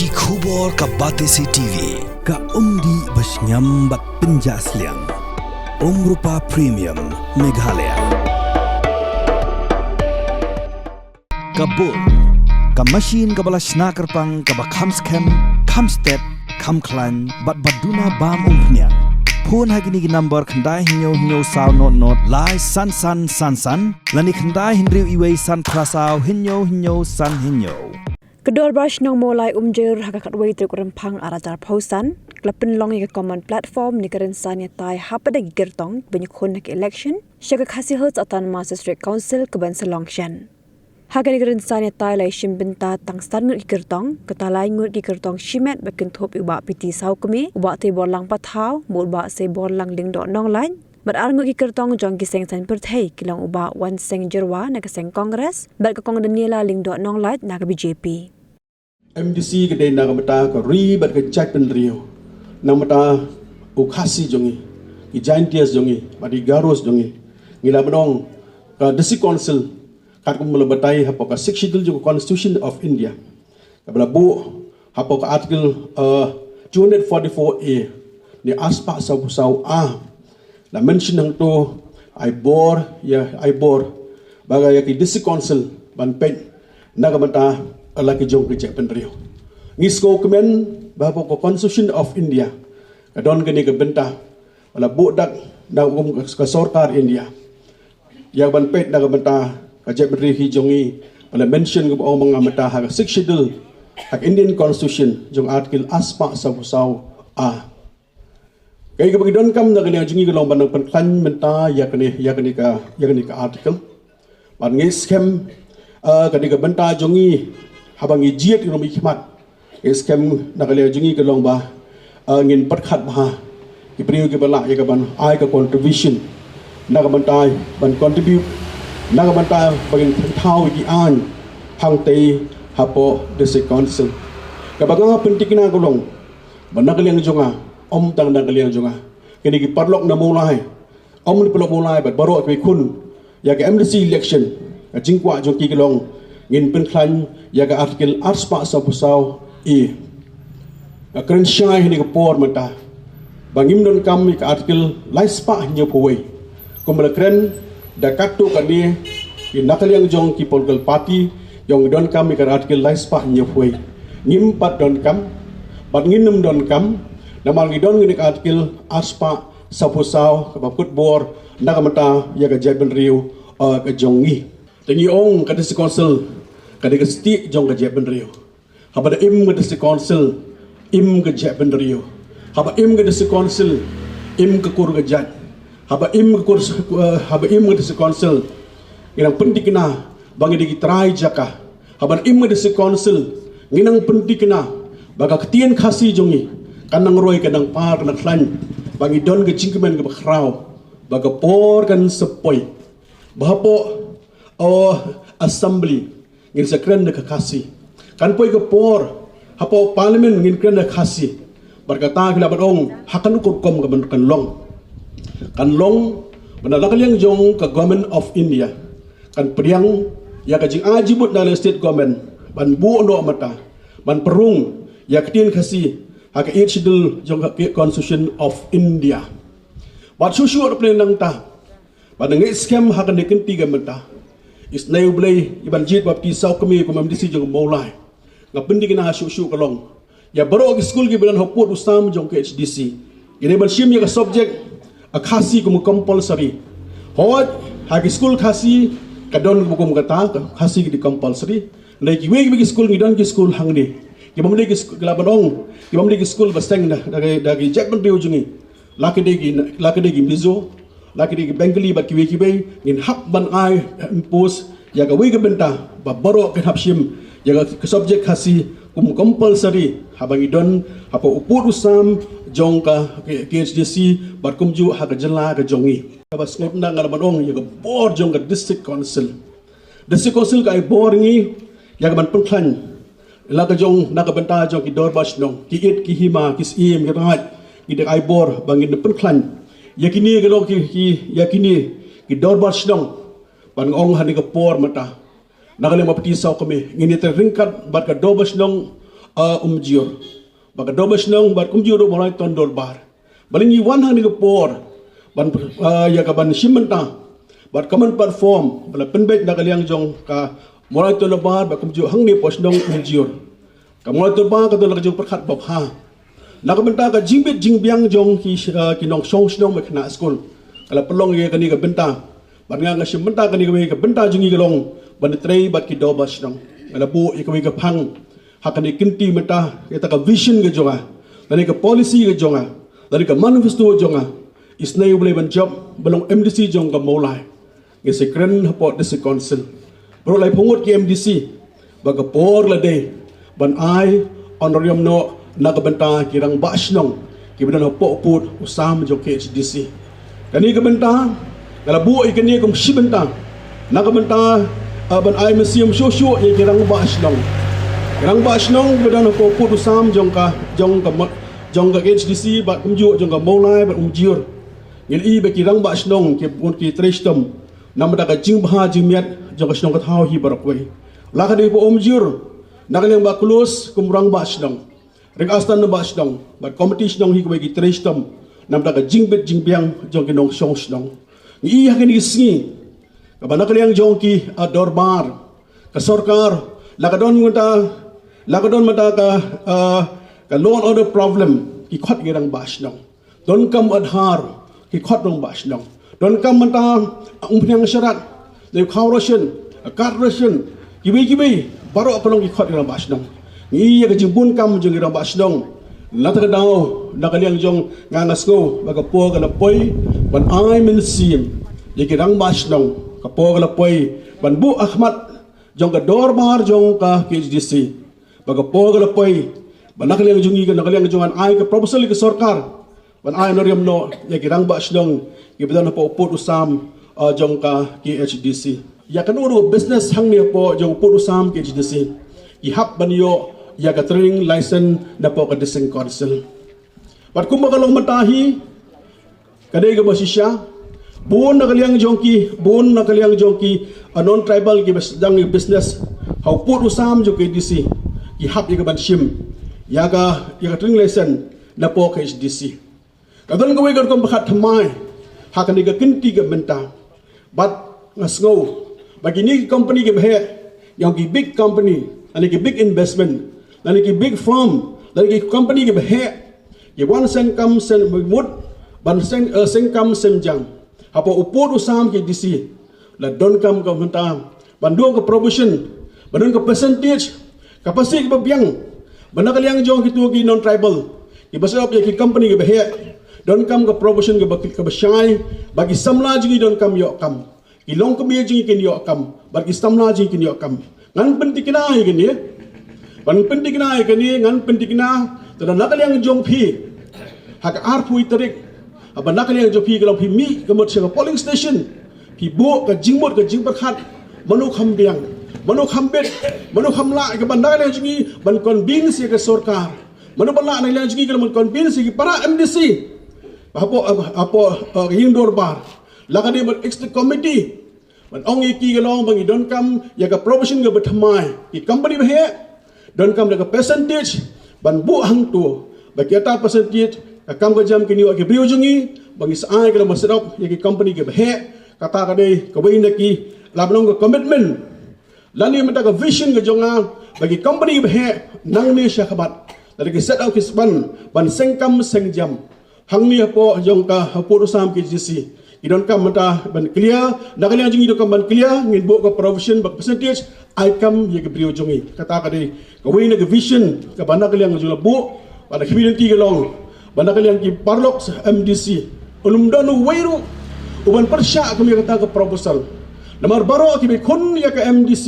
Ki khubor ka Batesi TV. Ka umdi basnyam bat penjasliang. Rupa Premium Meghalaya. Kabul. Ka machine ka balas snacker pang ka bakham scam, kham step, kham klan, bat baduna bam umpnyang. Phone hagini ki number khandai hinyo saw not lai san lani khandai hinriu iwei san prasau hinyo san hinyo. Kedor brush nong molai umjer hakakat wei truk rempang arajar pausan klepen long ke common platform ni keren sanya tai hapada gigertong benyukun nak election syaka khasi hot atan District Council ke ban selongshan. Hagan keren sanya tai lai shimbenta tangstan ngut gigertong ketalai ngut gigertong shimet bekin thop uba piti sau kemi uba te borlang pathau bol ba se borlang ling do nong lain bar arngut gigertong jong giseng san perthei kilang uba wan seng jerwa nak seng Congress bar ka kong daniela ling do nong lain nak BJP. MDC ke denda kamata ko ribat ke chat pen rio namata ukasi jongi ki giants jongi madi garos jongi ngila benong ka District Council kat ko melebatai hapo ka 6 schedule jo Constitution of India kabla bu hapo ka article 244A ni aspa sau a la mention hang to I bor bagai ki District Council ban pen nagamata alaki jong ke Japan rio ngisko kemen bahwa ko Constitution of India kadon gani ke benta wala budak da ke sarkar India yang ban pet da benta ka Japan rio hi jongi wala mention ko ong mga mata ha 6 schedule hak Indian Constitution jong article aspa sau a kay ke bagidon kam da gani jongi ko long ban pan menta ya kani ka article ban ngiskem kani ka benta jongi habang ijiat inom ikhmat eskem nakale jungi ke long ba ngin patkhat ba ki priyo ke bala ya ban ai ka contribution nagabantai ban contribute nagabantai bagin thau ki an hang tei hapo District Council ka bagang pentikna ko long ban nakaliang jonga om tang nakaliang jonga kini ki parlok na mulai om ni parlok mulai bat baro ki kun ya ke MDC election ka jingkwa joki ke long ngin penklan yaga artikel arspa sabusau e keren syai ni ke por mata bangim don kam ke artikel laispa nyo powei kumala keren da katto kani ki nakaliang jong ki political party jong don kam ke artikel laispa nyo powei ngim pat don kam bat nginum don kam namal ngi don ngi artikel arspa sabusau ke bakut bor nagamata yaga jaban rio ke jongi tengi ong ka District Council kadang seti jong ke Japan rio habada im ke District Council im ke Japan rio haba im ke District Council im ke kur ke jat haba im ke District Council nginang pentikna bangi digi trai jaka haba im ke District Council nginang pentikna baga ketien khasi jongi kanang roi kanang par kanang klan bangi don ke cingkemen ke bakrau baga por kan sepoi bahapo assembly ngin sekren de kasi kan poi ke por hapo parliament ngin kren de kasi berkata kila badong hakan ukur kom ke kan long menalak yang jong ke government of India kan priang ya ka jing ajibut dalam state government ban bu ndo mata ban perung ya ketien kasi hak schedule jong ke Constitution of India bat susu plan nang ta badang scam hakan de kentiga mata is nay blay iban jit bapti sau kami ko MDC jong molai ngapendi kina hasu kalong ya baro school gi bilan hoput usam jong ke HDC ine ban shim ya ka subject a khasi ko compulsory hot hagi school khasi kadon ko kata khasi di compulsory nei ki we gi school ngidon ki school hangni ki mamde ki labanong ki mamde ki school basteng dagi jakban riu jungi lakide gi mizo laki di Bengali bat kiwe ngin hap ban ai impose ya ga wiga benta ba baro ke hapshim ya ga subject khasi compulsory habangi don apa upur usam jongka ke HDC bat kumju ha ga jela ga jongi bas ngot na ngal badong ya ga bor jongka District Council ka ai bor ngi ya ga ban penklan la ga jong na ga benta jong ki dor bas nong ki it ki hima ki sim ki rat ki de ai bor bangin penklan yakini kalau yakini ki dorbar sedang ban ong hani ke por mata nakale mapti saw kami ngini terringkat bat ka dobas nong umjur baka dobas nang bat umjur mulai ton dolbar balingi wan hang ni por ban ya ka ban shimenta bat kaman perform bala penbet na kaliang jong ka mulai ton dolbar ba umjur hang ni pos nang umjur ka mulai ton ba ka ton jong perkhat bab ha na ka benta ka jingbit jingbiang jong ki nong song snong me khna school kala pelong ye kani ka benta bat nga nga shimenta kani ka benta jingi galong ban trei bat ki dobas nang kala bu ikawi ka phang hakani kinti mata kita ka vision ke jonga dari ka policy ke jonga dari ka manifesto jonga isnai boleh ban job belum MDC jong ka molai nge sekren hapot de council bro lai pungut ki MDC baga por la de ban ai honorarium no na ka benta kirang basnong ki bedan hapot put usam jong ke HDC kani ka benta kala bu ikani kum shibenta na ka benta ban ai museum shosho ye kirang basnong Kerang bas nong bedan ko put usam jong ka HDC bat umju jong ka molai bat umjur ngil i be kirang bas nong ke pun ki trestom nam da ka jing bha jimiat jong ka snong ka thau hi barakwe la ka de po umjur nak leng ba close kumrang bas nong ring astan no bas nong bat competition nong hi ko ki trestom nam da ka jing bet jing biang jong ki nong song snong i ha ni singi ka banak leng jong ki dorbar ka sarkar Lakadon mata ka law and order problem ki khot girang bas nong don kam adhar ki khot nong bas nong don kam mata umphang syarat le corruption kibi baro kolong ki khot girang bas nong ni ya ka jimbun kam jong girang bas nong lata ka daw nakaliang jong ngangasko baga po ka lapoy ban ai min sim ye girang bas nong ka po ka lapoy ban bu ahmad jong ka dorbar jong ka KHDC baga po ka lapoy banakaliang jungi ka nakaliang jungan ay ka proposal ka sarkar ban ay noriam no ya kirang ba shlong gibedan po put usam jong ka KHDC ya kanuro business hang ni po jong put usam KHDC ihap banyo ya ka training license na po ka diseng council bat kumakalong matahi kadai ka basisya bon nakaliang jongki non tribal ki basdang business how put usam jong KHDC ihap ya ka banshim ya ka training lesson na po ka HDC kadon gawai gar kom bakhat thamai hakan ga kinti ga benta but ngasgo bagi ni company ke bahe yang ki big company ani ki big investment ani ki big firm ani ki company ke bahe ye one sen kam sen mut ban sen kam sen jang apa upur usam ke DC la don kam ka benta bandung ke promotion bandung ke percentage kapasiti ke biang banakaliang jong kitu ki non tribal ki basap ya ki company ke bahe don kam ke promotion ke basai bagi samla jingi don kam yo kam ilong ke jingi kin yo kam bagi samla jingi kin yo kam ngan pentikina igini ban pentikina igini ngan pentikina tada nakaliang jong phi hak arpui tarik aba nakaliang jong phi kalau phi mi ke mot se polling station phi bo ke jingmot ke jingperkhat manu kham biang manu khambet manu khamla ke bandai le jingi ban kon bin si ke sarkar manu bala na le jingi ke mon kon bin si para MDC apa yung dorbar lakadi mat extra committee man ong iki galong bangi don kam ya ka promotion ga bathamai ki company bahe don kam da ka percentage ban bu hang tu bagi ata percentage ka kam ga jam kini ke brio jungi bangi sai ka masadop ya ki company ga bahe kata ka dei ka bain ki labnong ga commitment lani mata ka vision ga jonga bagi company bahe nang ni syakabat dari ki set out kisban ban sengkam sengjam hang ni po jong ka pur usam KHDC idon kam mata ban clear nakaliang jingi do kam ban clear ngin bo ka provision bak percentage I kam ye ke brio jongi kata ka dei ka wei na vision ka ban nakaliang jula bo pada community ke long ban nakaliang ki parlok MDC ulum donu weiru uban persya kami kata ka proposal namar baro ki be kon ya ka MDC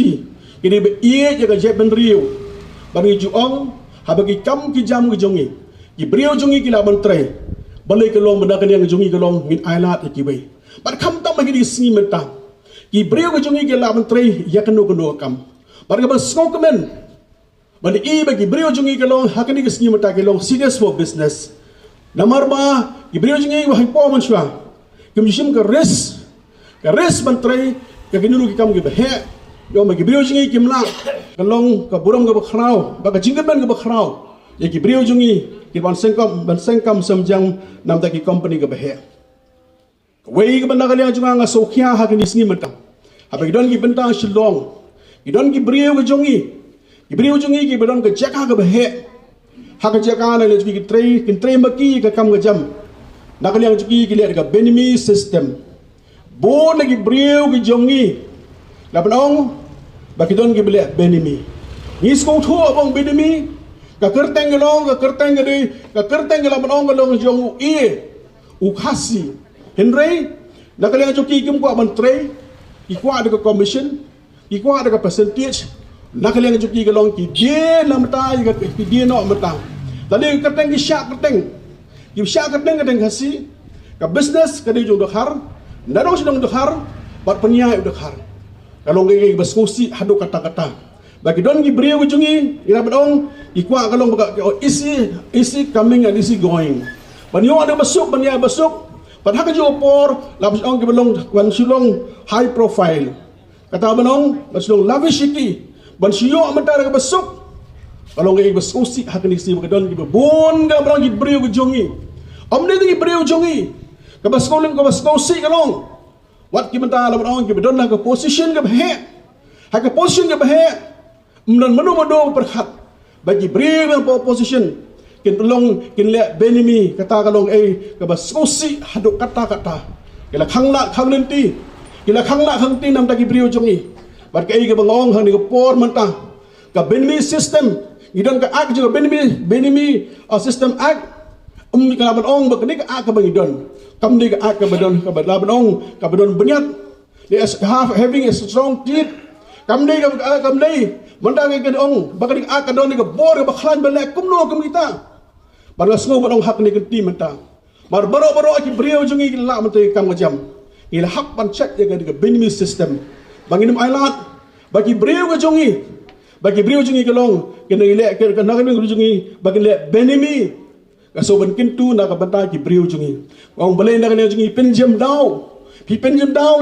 kini be ie ya ka jeben rio bagi juong habagi kam ki jam ki jongi ki brio jongi ki laban tre balai ke long benda yang jungi ke long min ailat ki bai bar kam tam bagi di singi menta ki brio ke jungi ke la menteri ya kenu kam bar ke basco kemen bani i bagi brio jungi ke long hakani ke singi menta ke long serious for business namar ba ki brio jungi wa po man shwa kim jim ke res menteri ke kenu ki kam ke bahe yo ma gibriu jungi kimla kalong ka buram ga bakhrau ba ka jingban ga bakhrau ye gibriu jungi ki ban sengkam samjang nam ta ki company ga bahe wei ga banda kaliang junga nga sokhya ha ki nisngi mata ha ba don ki benta shilong idon gibriu ga jungi ki badon ga jaka ga bahe ha ga jaka na le ki tray maki ka kam ga jam na kaliang jungi ki le ga benimi system bo na gibriu ga jungi Lapanong bakidon gibele benimi. Ngis kong thu abong benimi ka kerteng gelong gelong jong u khasi. Henry nakaliang joki kim ko aban tray ikwa ada commission ikwa ada percentage nakaliang joki gelong ki dia lam ta ki dia no mata. Tadi kerteng ki syak kerteng khasi ka business ka di jong dokhar ndano sidong dokhar bat peniai dokhar. Kalau ngai baskusi hadu kata-kata bagi don gibriu jungi ira badong ikwa kalong isi coming and isi going banyo ada basuk bania basuk padha ka jopor labis ong gibalong wan silong high profile kata banong basulong lavishiki ban siyo amata ka basuk kalau ngai baskusi hakani si bagi don gibon ga barang gibriu jungi omne gibriu jungi ka baskolong ka baskusi kalong wat ki menta la orang ki bedon la ke position ke bahe ha ke position ke bahe mnon mano perkhat bagi bring po position kin tolong kin le benimi kata kalong ke baskosi haduk kata kila khanglenti kila khangti nam ta ki brio jongi bat ke bangong hang ni ke por menta ka benimi system idon ka ak juga benimi system ak ka ong ba ke ak ka bangidon kam ni ka badon ka badlabanong ka badon benyat they having a strong teeth kam ni manda ke ong bakari ak don ni ka bor ba khlan ba le kumno kum kita bargas ngo badong hak ni kenti menta mar baro ki brio jungi la mate kam jam ila hak ban check ya ga benimi system banginum ailat bagi brio jungi kelong kena ile ke na jungi bagi le benimi kasoban kintu na kabanta ki brio jungi ong balai na kanya jungi pinjam daw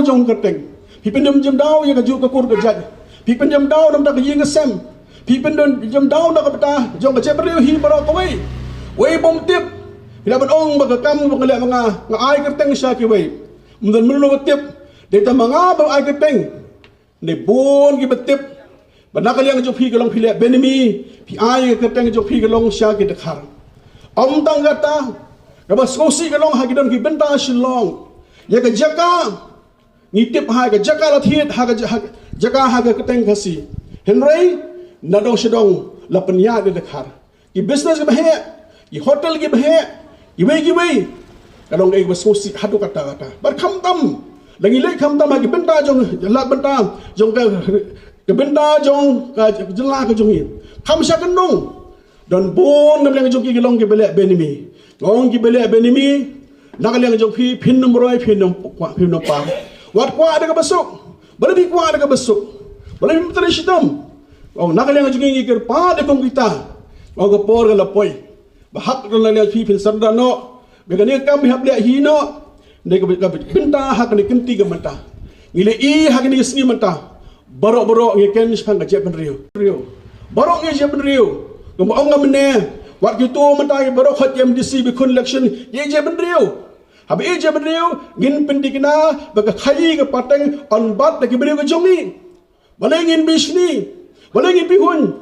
jong kerteng pi pinjam daw ya ka ju ka kur ka jaj pi pinjam daw nam ta ka ying sem pi pinjam daw na kabata jong ka che brio hi baro ka wei bom tip ila ban ong ba ka kam ba ngale mga ai kerteng sya ki wei mundan mulo tip de ta mga ba ai kerteng ne bon ki betip banakaliang jo pi kalong phile benemi pi ai kerteng jo pi kalong sya ki dekhar Om tang kata, kabas kosi kalong hagidon ki benta shilong, ya ka jaka, ngitip ha ka jaka lathiet ha ka jaka ha ka keteng kasi. Henry nadong shidong lapanya de dekhar. Ki business ki bahe, ki hotel ki bahe, ki wei, kalong ei bas kosi hadu kata. Bar kham tam, lagi le kham tam ha ki benta jong lat benta jong ka benta jong ka jela ka jong kham sha kendong. Dan bon nam lang jong ki gelong ki bele benimi ngong ki bele benimi nakaliang jong pi pin nomroi pin nom pa wat kwa ada ka basuk balabi kwa ada ka basuk balabi mutare shitam ngong nakaliang jong ki ker pa de kong kita ngong ka por ka lapoi bahak ka lang pi pin sarda no begani kam hab le hi no ne ka pinta hak ni kinti ka mata ngile i hak ni sni mata baro ngi ken spang ka jepen rio baro ngi jepen rio Ngomong ngamne, waktu itu mentai baru khot MDC bikun election, ye ben riu. Habi ye ben riu, ngin pendikina baga khai ke pateng on bat lagi beriu ke jongi. Balengin bisni, balengin bihun,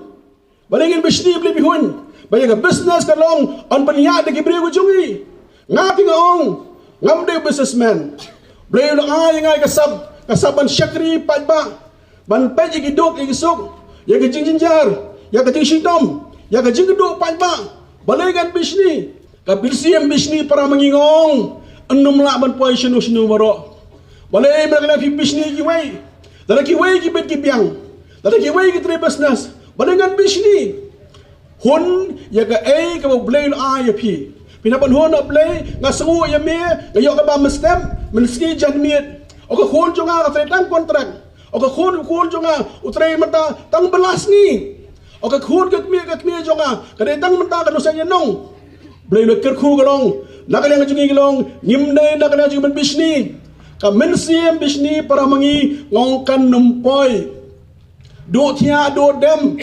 balengin bisni beli bihun. Bayar business kalong on peniat lagi beriu ke jongi. Ngapi ngong, ngamde businessman. Beliau nak ngai kasaban syakri patba, ban peji giduk igisuk, ya ke jinjar, ya ke jingsidom. Ya ka jingdo panba balengan bisni ka bilsiem bisni para mangingong annum la ban poi shinu maro balai mereka fi bisni ki wei dala ki wei ki bet ki biang dala ki wei ki tre business balengan bisni hun ya ka ka blay a ya pi pinapan hun blay nga sungu ya me nga yo ka ba mestem menski janmiet o ka hun jonga ka tre tang kontrak o ka hun jonga utre mata tang belas ni Oke khun ke kmie jonga kadai tang menta kan usanya nong blai lo kerku galong nakaliang jungi galong ngimdai nakaliang jungi bisni ka mensiem bisni para mangi ngong kan numpoi do tia do dem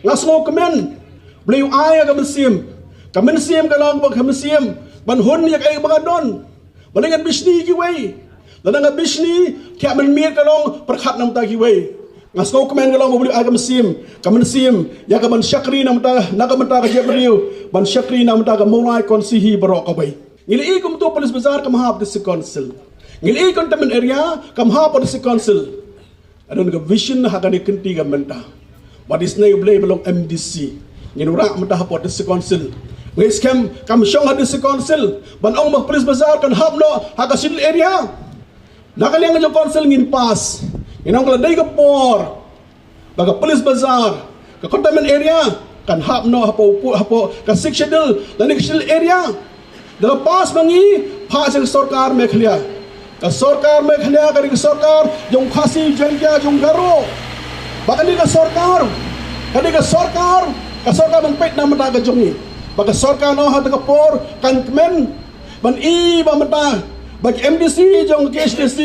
ngasmo kemen beliau ayah kemensim kalong bak kemensim ban hun yak ay bangadon balingan bisni kiway dan bisni kya menmir kalong perkhat nam ta kiway ngasko kemen kalong beliau ayah kemensim ya kaman syakri nam ta nakamata ka beliau ban syakri nam ta ka mulai konsihi barok kabay ngili ikum tu polis besar ke mahap disi council ngili ikum temen area ke mahap disi council adon ke vision hakani kenti ka menta badis nay blay belong MDC nginurak menta hapot disi council ngis kem kam syong disi council ban ong mak polis besar kan hapno hakasil area nakaliang jo council ngin pas nginong kala day ka por baga polis besar ke containment area kan hapno hapo ka sectional dan sectional area dalam pas mangi pas सरकार में खलिया का सरकार में खलिया करी सरकार जो खासी जनता जो गरो bakal ka सरकार mengpet nama ta ka jongi baka सरकार no ha ta ka por kan kemen ban I ba mata bagi MDC jong KSDC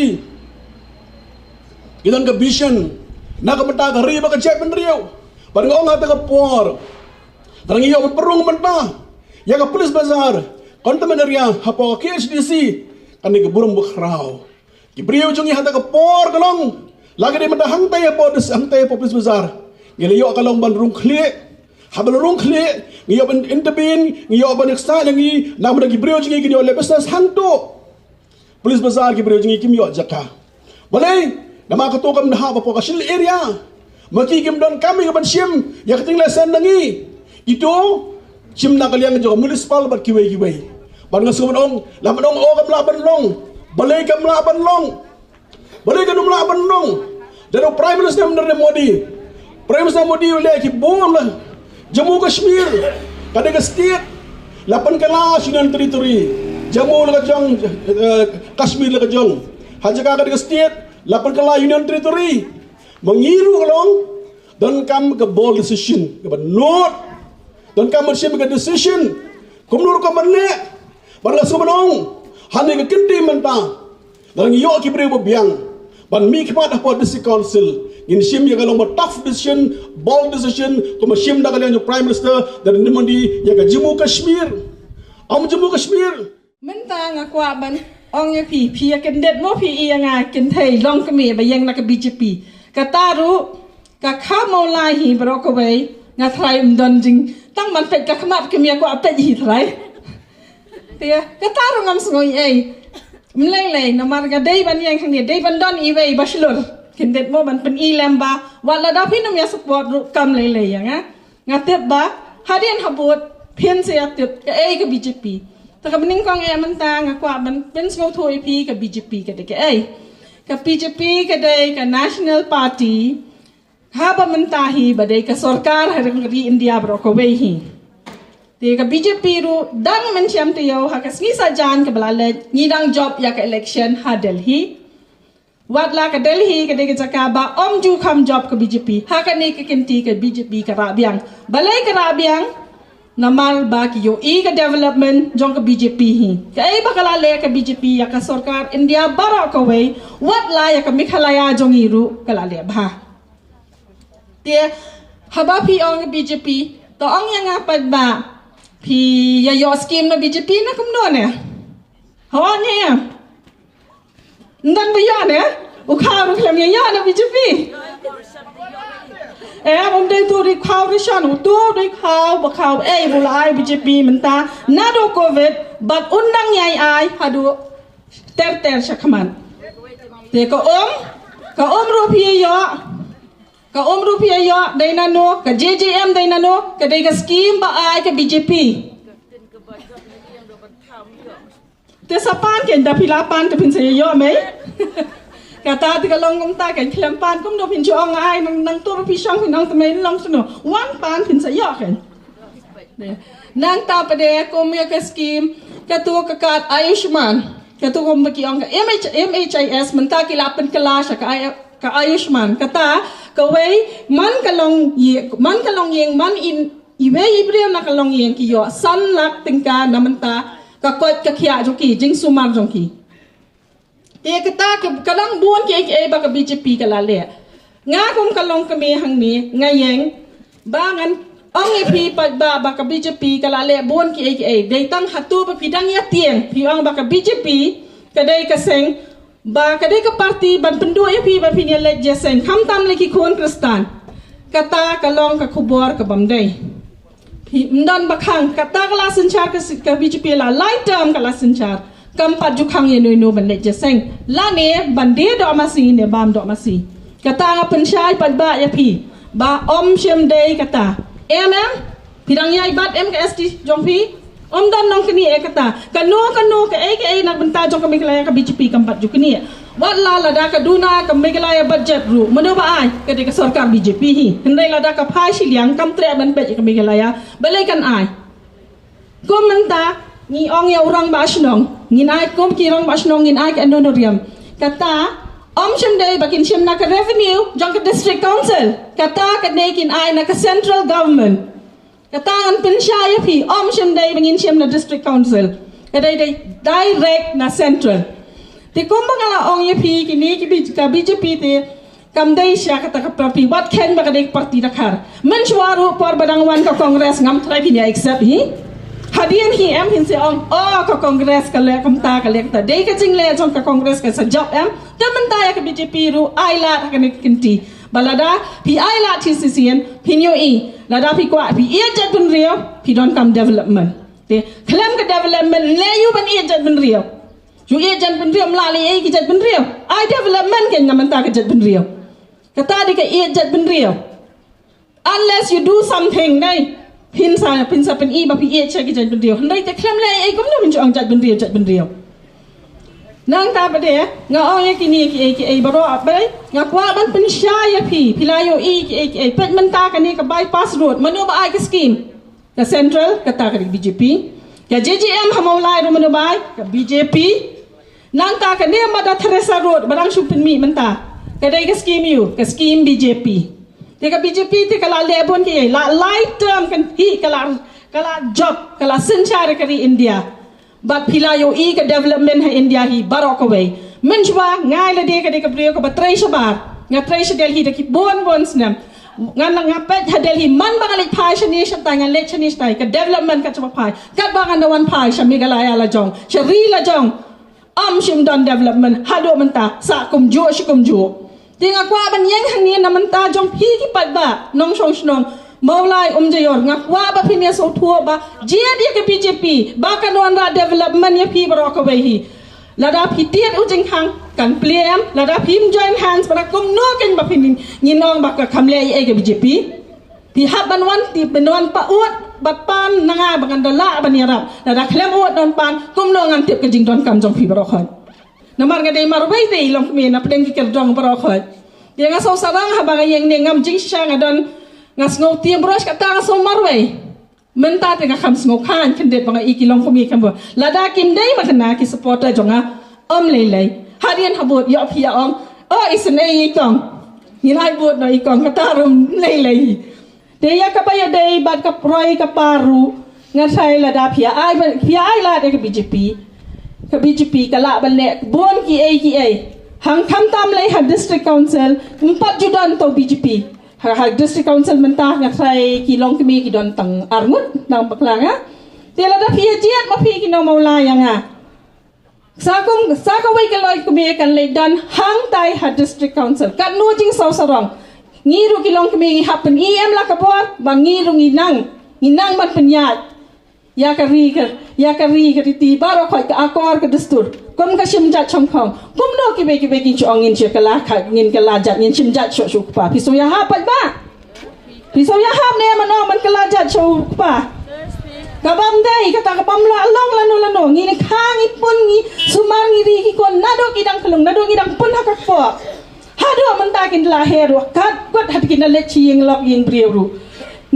idan ka vision na ka mata ka ri baka check ben riu ban ngong ha ta ka por tarang iyo perung mata ya ka polis bazar kontamen area hapo KHDC kani ke burung bukrau kibriu jungi hata ke por kalong lagi di mata hangtai po polis besar ngeliyo kalong ban rung khle habal rung khle ngiyo ban intervene ngiyo ban eksta ngi nam da kibriu jungi kinyo le business hantu polis besar kibriu jungi kimyo jaka boleh nama ketukam dah apa kasil area maki kim don kami ke ban sim ya ketingla san nangi itu sim na kaliang jo municipal bat kiwei ban ngasuman ong laban ong kam laban long balai kam laban long dari prime minister Modi oleh ki bom lah Jammu Kashmir kada ka state 8 kelas union territory Jammu la jong Kashmir la jong haja ka state 8 kelas union territory mengiru kalong dan kam ke bold decision ke not dan kam ke decision kumnur ka manne ban la sumanong hane ke kenti menta dan yo ki bre biang ban mi khmat apa disi council in shim ya galong tough decision bold decision kuma shim da galong prime minister dan nimandi ya ka Jammu Kashmir menta ngakwa ban ong ya pi ya kendet mo pi ya nga ken thai long ka mi ba yang na ka BJP ka taru ka khamo lai hi bro ko bai nga thrai don jing tang man pet ka khmat ka mi ko apet hi thrai tia kataro ngam sngoi ei mlei na marga dei ban yang khang dei ban don iwei baslur kindet mo ban pen I lamba wala da pin ya support ru kam lei yang ngatep ba hadian habut pin se atep ei ka BJP ta ka bening kong e menta ngakwa ban pen ngo thoi pi ka BJP ka de ei ka BJP ka dei ka national party ha ba menta hi ba dei ka sarkar har ri India bro ko wei hi Tiga BJP ru dang menciam tiyo hakas ngisa jan ke balale ngidang job ya ke election ha Delhi. Watla ke Delhi ke dege Jakarta om ju kam job ke BJP. Hakani ke kenti ke BJP ke Rabiang. Balai ke Rabiang namal ba ki yo I ke development jong ke BJP hi. Ke ai bakalale ke BJP ya ke sarkar India bara ko wei watla ya ke Meghalaya jong iru kalale ba. Tie haba pi ong ke BJP to ong yang apa ba Pi ya yo scheme na BJP na kumno ne. Hawa ne. Ndan ba ya ne? U kha ru klam ya na BJP. Om dei tu ri khaw ri shan u tu ri khaw ba khaw bulai BJP menta na do covid but undang yai ai hadu ter shakman. Te ko ru pi yo ka rupiah yo dai nano ka JJM dai nano ka dai ka scheme ba ai ka BJP te sapan ken da pilapan ka pin sa yo mai kata ti ka long kum ta ken klampan kum do pin chong ai nang to pi shang pin nang tamai long suno wan pan pin sa yo ken nang ta pa de ko mi ka scheme ka tu ka kat Ayushman ka tu ko maki ong ka MHIS menta kilapan kelas ka Ayushman kata kawai man kalong yeng man in iwe ibreo na kalong yeng kiyo san lak tingka namanta ka kot ka kya joki jing sumar jongki te kata ka kalang buon ke ba ka BJP kalale ngakum kalong kami hang ni ngayeng bangan ong ipi pat ba ka BJP kala le bon ki aka dei tang hatu ba pidang ya tieng pi ong ba ka BJP kadai ka seng ba kadai ka parti ban pendu ya pi ba pinya le jeseng kham tam le ki khon kristan kata kalong ka khubor ka bamdai pi mdan ba khang kata kala senchar ka BJP la light term kala senchar kam pat ju khang ye no ban le jeseng la ne ban de do masi ne bam do masi kata nga pensyai pat ba ya pi ba om shem day kata em pidang yai bat em ka ST jong pi om dan nong kini kata kanu ka nak benta jong kami kelaya ka BJP kampat ju kini wat la lada ka duna ka megalaya budget ru mano ba ai ka de ka sarkar BJP hi hendai lada ka phai siliang kam tre ban be ka megalaya balai kan ai kom menta ni ong ya urang ba snong ngin ai kom ki rong ba snong ngin ai ka andonoriam kata om shemday bakin shem na ka revenue jong ka district council kata ka nekin ai na ka central government kata an pensyaya pi om shemday bangin shem na district council kadai dai direct na central ti kumbang ala ong ye pi kini ki ka BJP te kam dai sya kata ka pi wat ken ba ka dai parti dakar men shwaru por badangwan ka congress ngam trai pi ya accept hi hadian hi em hin se ong ka congress ka le kam ta dei ka jing le jong ka congress ka sa job em temen ta ya ka BJP ru ai la ka ne kinti balada pi ai la TCCN pin yo i lada pi kwa pi ia jat bun rio pi don kam development te klam ka development le yu ban ia jat bun rio ju ia jat bun rio mla le ai ki jat bun rio ai development ken ngaman ta ka jat bun rio kata di ka ia jat bun rio unless you do something dai pin sa pen i ba pi ia che ki jat bun rio ndai te klam le ai kum no min jong jat bun rio nang ta bade nga ong ye kini ki ai baro abai nga kwa ban pensyaya pi pilayo i ki ai pet menta ka ni ka bypass road mano ba ai ka scheme ka central kata ka BJP ka JJM hamolai ro mano ba ka BJP nang ta ka ni Mother Teresa road barang supin mi menta ka dai ka scheme BJP te ka BJP te kala lebon ki ai la light term kan hi kala job kala senchare ka ri India but pilayo i ka development ha India hi barok away menjwa ngai la de ka brio ka batrai sabar nga trai sa Delhi de ki bon snam nga pet ha Delhi man bangalit phai shani sha ta nga lech shani sta ka development ka chwa phai kat ba nga wan phai sha Meghalaya la jong shari la jong shim don development ha do menta sa kum jo tinga kwa ban yang han ni na menta jong phi ki pat ba nong shong snong Maulai jayor ngak wa ba pinia so tua ba dia ke BJP ba kan ra development ya pi barok hi lada pi tiat ujing hang kan plem lada pim join hands para kum no ken ba pinin nginong ba ka kamle ai ke BJP pi haban wan ti benwan pa ut bat pan nanga bangan dala ban yarap lada klem ut don pan kum no ngan tip ke jing don kam jong pi barok han namar ngade marwai te long me na plen ki ker jong barok han dia nga so sarang ha ba yang ne ngam jing sha ngadon ngas ngau tiam bros kata so marway menta te ngam ngau khan kendet banga ikilong komi kambo lada kim dai makana ki supporter jonga lei harian habot yo pia ong isne ikong nilai bot no ikong kata rum lei te ya kapaya dai bat ka proi ka paru ngasai lada pia ai la de ka BJP kala banle bon ki ai hang kam tam lei ha district council 4 judan to BJP ha district council mentah ngasai kilong kemi ki don tang arngut nang baklanga tela da pia jiat ma phi ki no maula yanga sakawai kaloi kemi kan le dan hang tai ha district council kan nu jing sau sarong ngiru kilong kemi happen em la kabor bang ngiru nginang ban penyat ya kari ka ti baro khoi ka akor ka dastur kom ka shimjat chomkhong kom no ki be ki chongin che kala kha ngin kala jat ngin shimjat sho pa piso ya ha pat ba piso ya ha ne man kala jat sho pa kabam dai kata kabam la long lanu ngin khang ipun ngi sumar ngi ri ki kon nado kidang kelung nado kidang pun hakak po hado man ta kin la hero kat kot hat kin le chi yeng lok yeng breu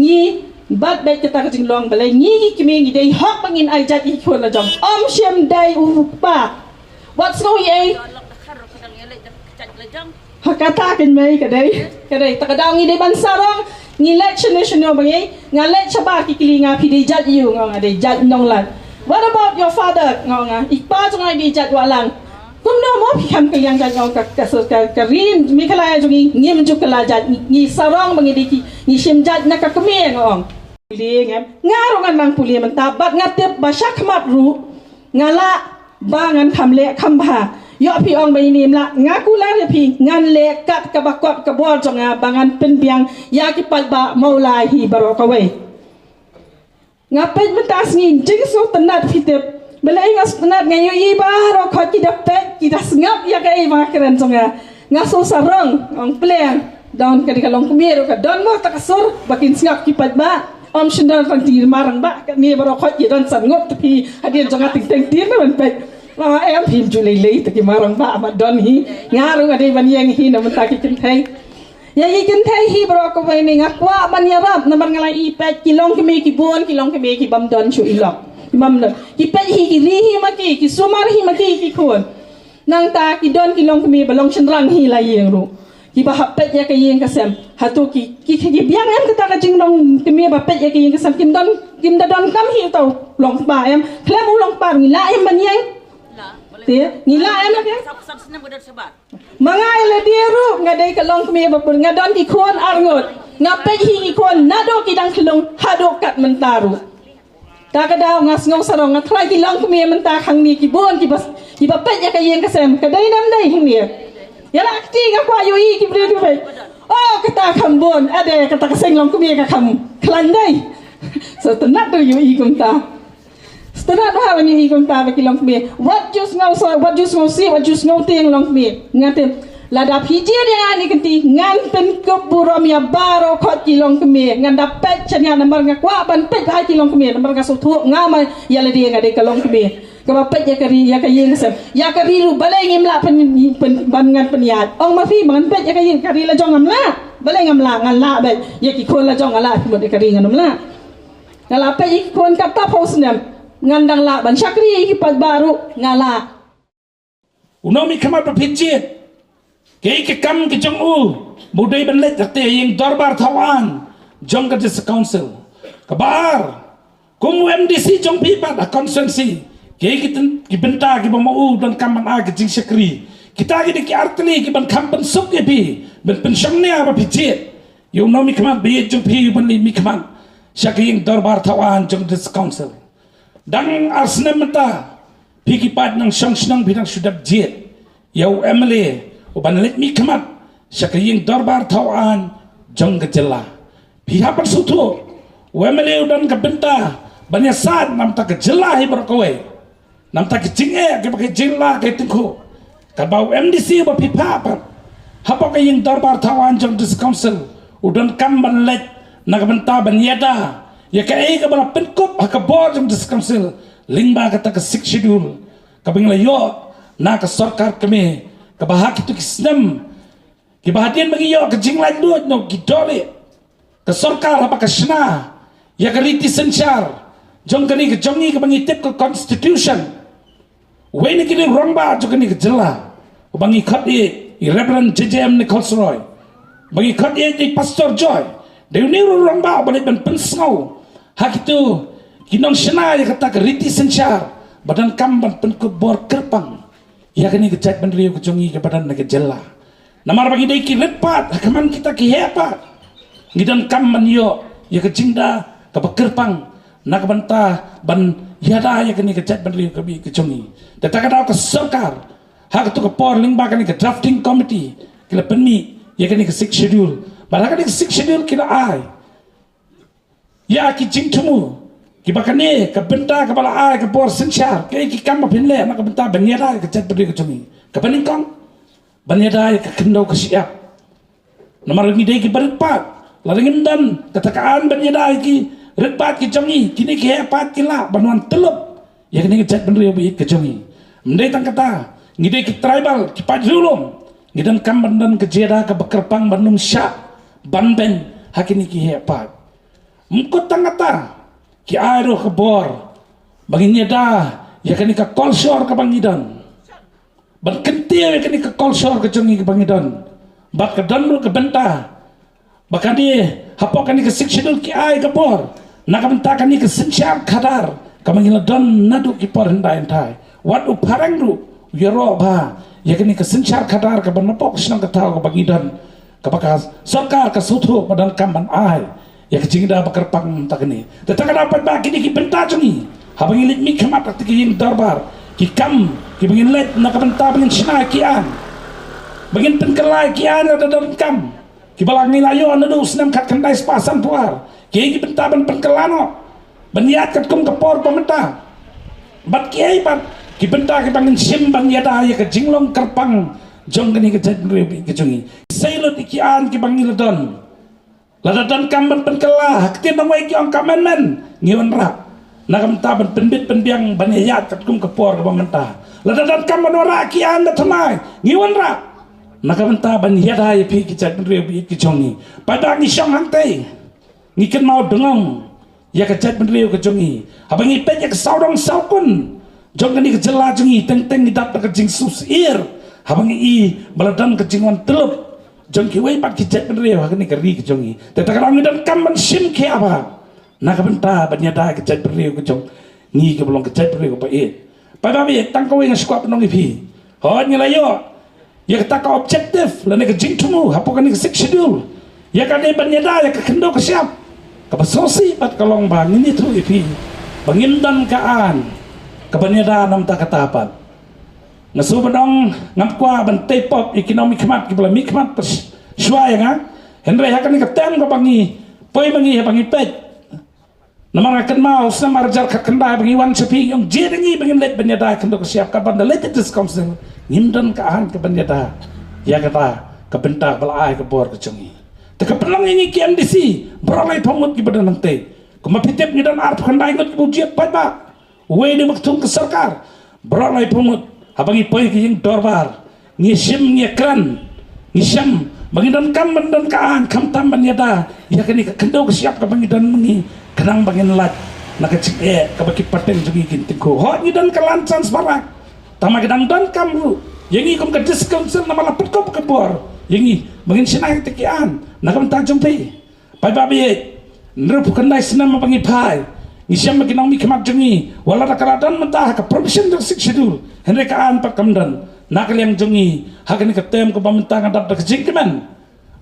ngi bat bet kita kecing long balai ngi kimi dei hok pangin ai jat i khol la jom shem dai pa what's going ye hakata kin mai ka dei takadaw ngi dei ban sarong ngi let chene bangi ngalet chaba ki kilinga pi dei jat yu nga dei jat nong lan what about your father nga ikpa jong ai dei jat walang kumno mo phikam ke yang jang ka rin mi kala jungi ngim ju kala jat ni sarong mangidiki ni sim jat na ka keme ngong puli ngam ngarong nang puli man tabat ngatep basyak mat ru ngala bangan khamle khamba yo pi ong bai nim la ngaku la re pi ngan le kat ka bakot ka bol jonga bangan pen biang ya ki pat ba maulai hi baro ka we ngapet mentas ngin jing so tenat fitep Belai ngas tenat ngayo iba ro khat ki dapet kita sengap ya ka iba keren jonga ngaso sarong ong pleng don ka dikalong kumiro ka don mo takasur bakin sengap ki pat ba om shindar tang tir marang ba ka ni baro khat ki don sangop tapi hadir jonga ting ting tir man pet la em phim chu lei ta ki marang ba ma don hi ngaru ade ban yang hi na mata ki kin thai ya yi kin thai hi baro ko vai ni ngakwa ban ya rap na ban ngalai i pet kilong ki me ki bon kilong ki me ki bam don chu ilok Imam na kipet hi ki rihi maki ki sumar hi maki ki kun nang ta ki don ki long kami balong chendrang hi la yeng ru ki ba hapet ya ka yeng kasem hatu ki biang em kata ka jing long kami ba pet ya ka yeng kasem kim da don kam hi tau long ba em klem long pa ngi la em ban yeng te ngi la em la ke mangai le dia ru ngadai ka long kami ba pun ngadon ki kun arngot ngapet hi ki kun nado ki dang klong hadok kat mentaru Takadaw ngas ngong sarong nga try ki lang kami menta khang ni ki bon ki bas ki bapet ya kayeng kasem kadai nam dai hing ni ya la akti ga kwa yu yi ki bre ki be oh kata kham bon ade kata kaseng long kami ka kham klan dai so tenat tu yu yi kum ta tenat ha ni yi kum ta ba ki long kami what just ngau so what just ngau si what just ngau ting long kami ngate lada pijir ya ni kenti ngan pen keburom ya baro khot ki long kemi ngan dapet chanya nambar ngakwa ban pet hai ki long kemi nambar ga sotu ngama ya le dia ngade ka long kemi ka bapet ya kari ya ka yeng sem ya kari ru balai ngim la pen ban ngan peniat ong ma fi ban pet ya ka yeng kari la jong ngam la balai ngam la ngan la be ya ki kon la jong ala fi mo de kari ngam la ngala pet ki kon kap ta pos nem ngan dang la ban syakri ki pat baru ngala unomi kama pijir Kei ke kam ke jong u budai benlet hati yang darbar tawan jong ke dis council kabar kum MDC jong pipat a constituency kei ki benta ki mau dan kam ban a ke jing sekri kita ki artli ki ban kam ban suk ke bi ben pensiong ne apa pijit you know mi kaman bi jong pi ban mi kaman syaki yang darbar tawan jong dis council dan arsna mata pi ki pat nang song snang bidang sudap jit yau MLA Uban let mi kamat syakaying darbar tawan jong gejela pihak bersutu wemele udan kebenta banyak saat nam tak gejela hi berkowe nam tak jinge ke pakai jela ke tengku kabau MDC ba pipa apa kaying darbar tawan jong dis council udan kam ban let na kebenta banyada ya ka e ka bala penkup ha ka bor jong dis council lingba kata ke 6 schedule kabing yo na ka sarkar kami kabahak itu kisnam kibahadian bagi yo ke jinglan duat no gidole ke sarkar apa ke sna ya ke riti sensyar jong kani ke jongi ke bangitip ke constitution we ni kini rongba jo kani ke jela bangi khati Reverend JJM Nicholsroy bagi khati di Pastor Joy de ni rongba balik ban pensau hak itu kinong sna ya kata ke riti sensyar badan kam ban penku bor kerpang ya kini kejat bendrio kejongi ke badan nak jela namar bagi dai ki lepat kaman kita ki hepat ngidan kam man yo ya kejingda ke bekerpang nak banta ban yada ya kini kejat bendrio ke bi kejongi tetakada ke sarkar hak tu ke por lingba kini ke drafting committee kila penmi ya kini ke 6 schedule bala kini ke 6 schedule kila ai ya ki jingtumu kibakane ke benta ke bala ai ke por sensyar ke ki kam pinle nak benta banyada ke cat beri ke jongi ke peningkong banyada ke kendau ke siap nomor lagi dai ki berpat laringin dan katakan banyada ki repat ki jongi kini ki hepat kila banuan telup ya kini ke cat beri ke jongi mendai tang kata ngidai ki tribal ki padulum ngidan kam bandan ke jeda ke bekerpang banum syak banben hakini ki hepat mukut tang kata ki aero ke bor bagi nyeda ya kini ke kolsor ke bangidan ban kentir ya kini ke kolsor ke jongi ke bangidan bak ke donru ke benta bakani hapo kani ke sikshidul ki ai ke bor nak benta kani ke sensyar kadar kamangila don nadu ki por hentai hentai wat uparang ru yaro ba ya kini kesencar kadar ke benepok senang ketau ke bagidan kepakas sarkar ke sutu badan kamban ai ya kejingda bakerpang tak ni tetakan dapat bagi ni benta jungi habang ilit mi kamat at yung darbar ki kam ki bangin let nakabenta bangin sinay kian bangin penkelai kian ada dalam kam ki balang nilayo anu senam kat kandai sepasan puar ki benta ban penkelano baniat kat kum kepor pementa bat kiai bat ki benta ki bangin sim ban yada ya ke jinglong kerpang jong kini ke jadri ke jungi sailot ikian ki bangin ladon ladon kam ban penkelah ketin nangwai ki ong kamenmen ngiwan rap nakamta ban penbit penbiang baniyat kat kum kepor ke pementa ladon kam ban ora kian da thamai ngiwan rap nakamta ban yada ya pi ki jadri ki jungi pada ni syong hangtai ngiken mau dengong ya kejat bendrio ke jongi habang ipet ya kesaudong saukun jong kani kejela jongi teng-teng idap ke jing susir habang i baladan ke jingwan telup jong ki wei pat kejat bendrio hakani keri ke jongi tetakarang dan kam ban sim ke apa nak benta banyada kejat bendrio ke jong ni ke belum kejat bendrio ke pait pada bi tang ko ngas kuat penong ipi ho nyelayo ya kita ka objektif lane ke jing tumu hapokani ke schedule ya kani banyada ya ke kendo ke siap kapasosi pat kalong bang ini tu ipi bangindan kaan kabanyada nam ta katapat ngasu benong ngap kwa ban tepop ekonomi kemat kibla mikmat shwa ya nga henry hakan ka tem ka bangi poi bangi bangi pet namang akan mau sam arjar ka kanda bangi wan sepi yung jedengi bangin let banyada kendo ka siap ka banda let this comes ngimdan kaan ka banyada ya kata ka benta bala ai ka bor ka chungi tekapelang ini KMDC beralai pamut kepada nanti kumapitip ni dan arp kandai ngot bujiat pada we ni maktung ke sarkar beralai pamut habang ipoi ki yang dorbar ngisim ngekran ngisam bangidan kam dan kaan kam tamban yada ya kini kendo ke siap ka bangidan mengi kenang bangin lat nak cik ka baki paten jugi kintingko ho ni dan kelancan sebarak tama gedang dan kamu yang ikum ke diskonsel nama lapet ko ke bor yang i bangin sinay tikian nakam tajong pi pai babi nrup kandai senam pangi pai ngisam makinang mi kemat jungi wala rakaradan mentah ka provision dak schedule henry kaan pak kamdan nakal yang jungi hakani ka tem ko pamenta ngadap dak jingkeman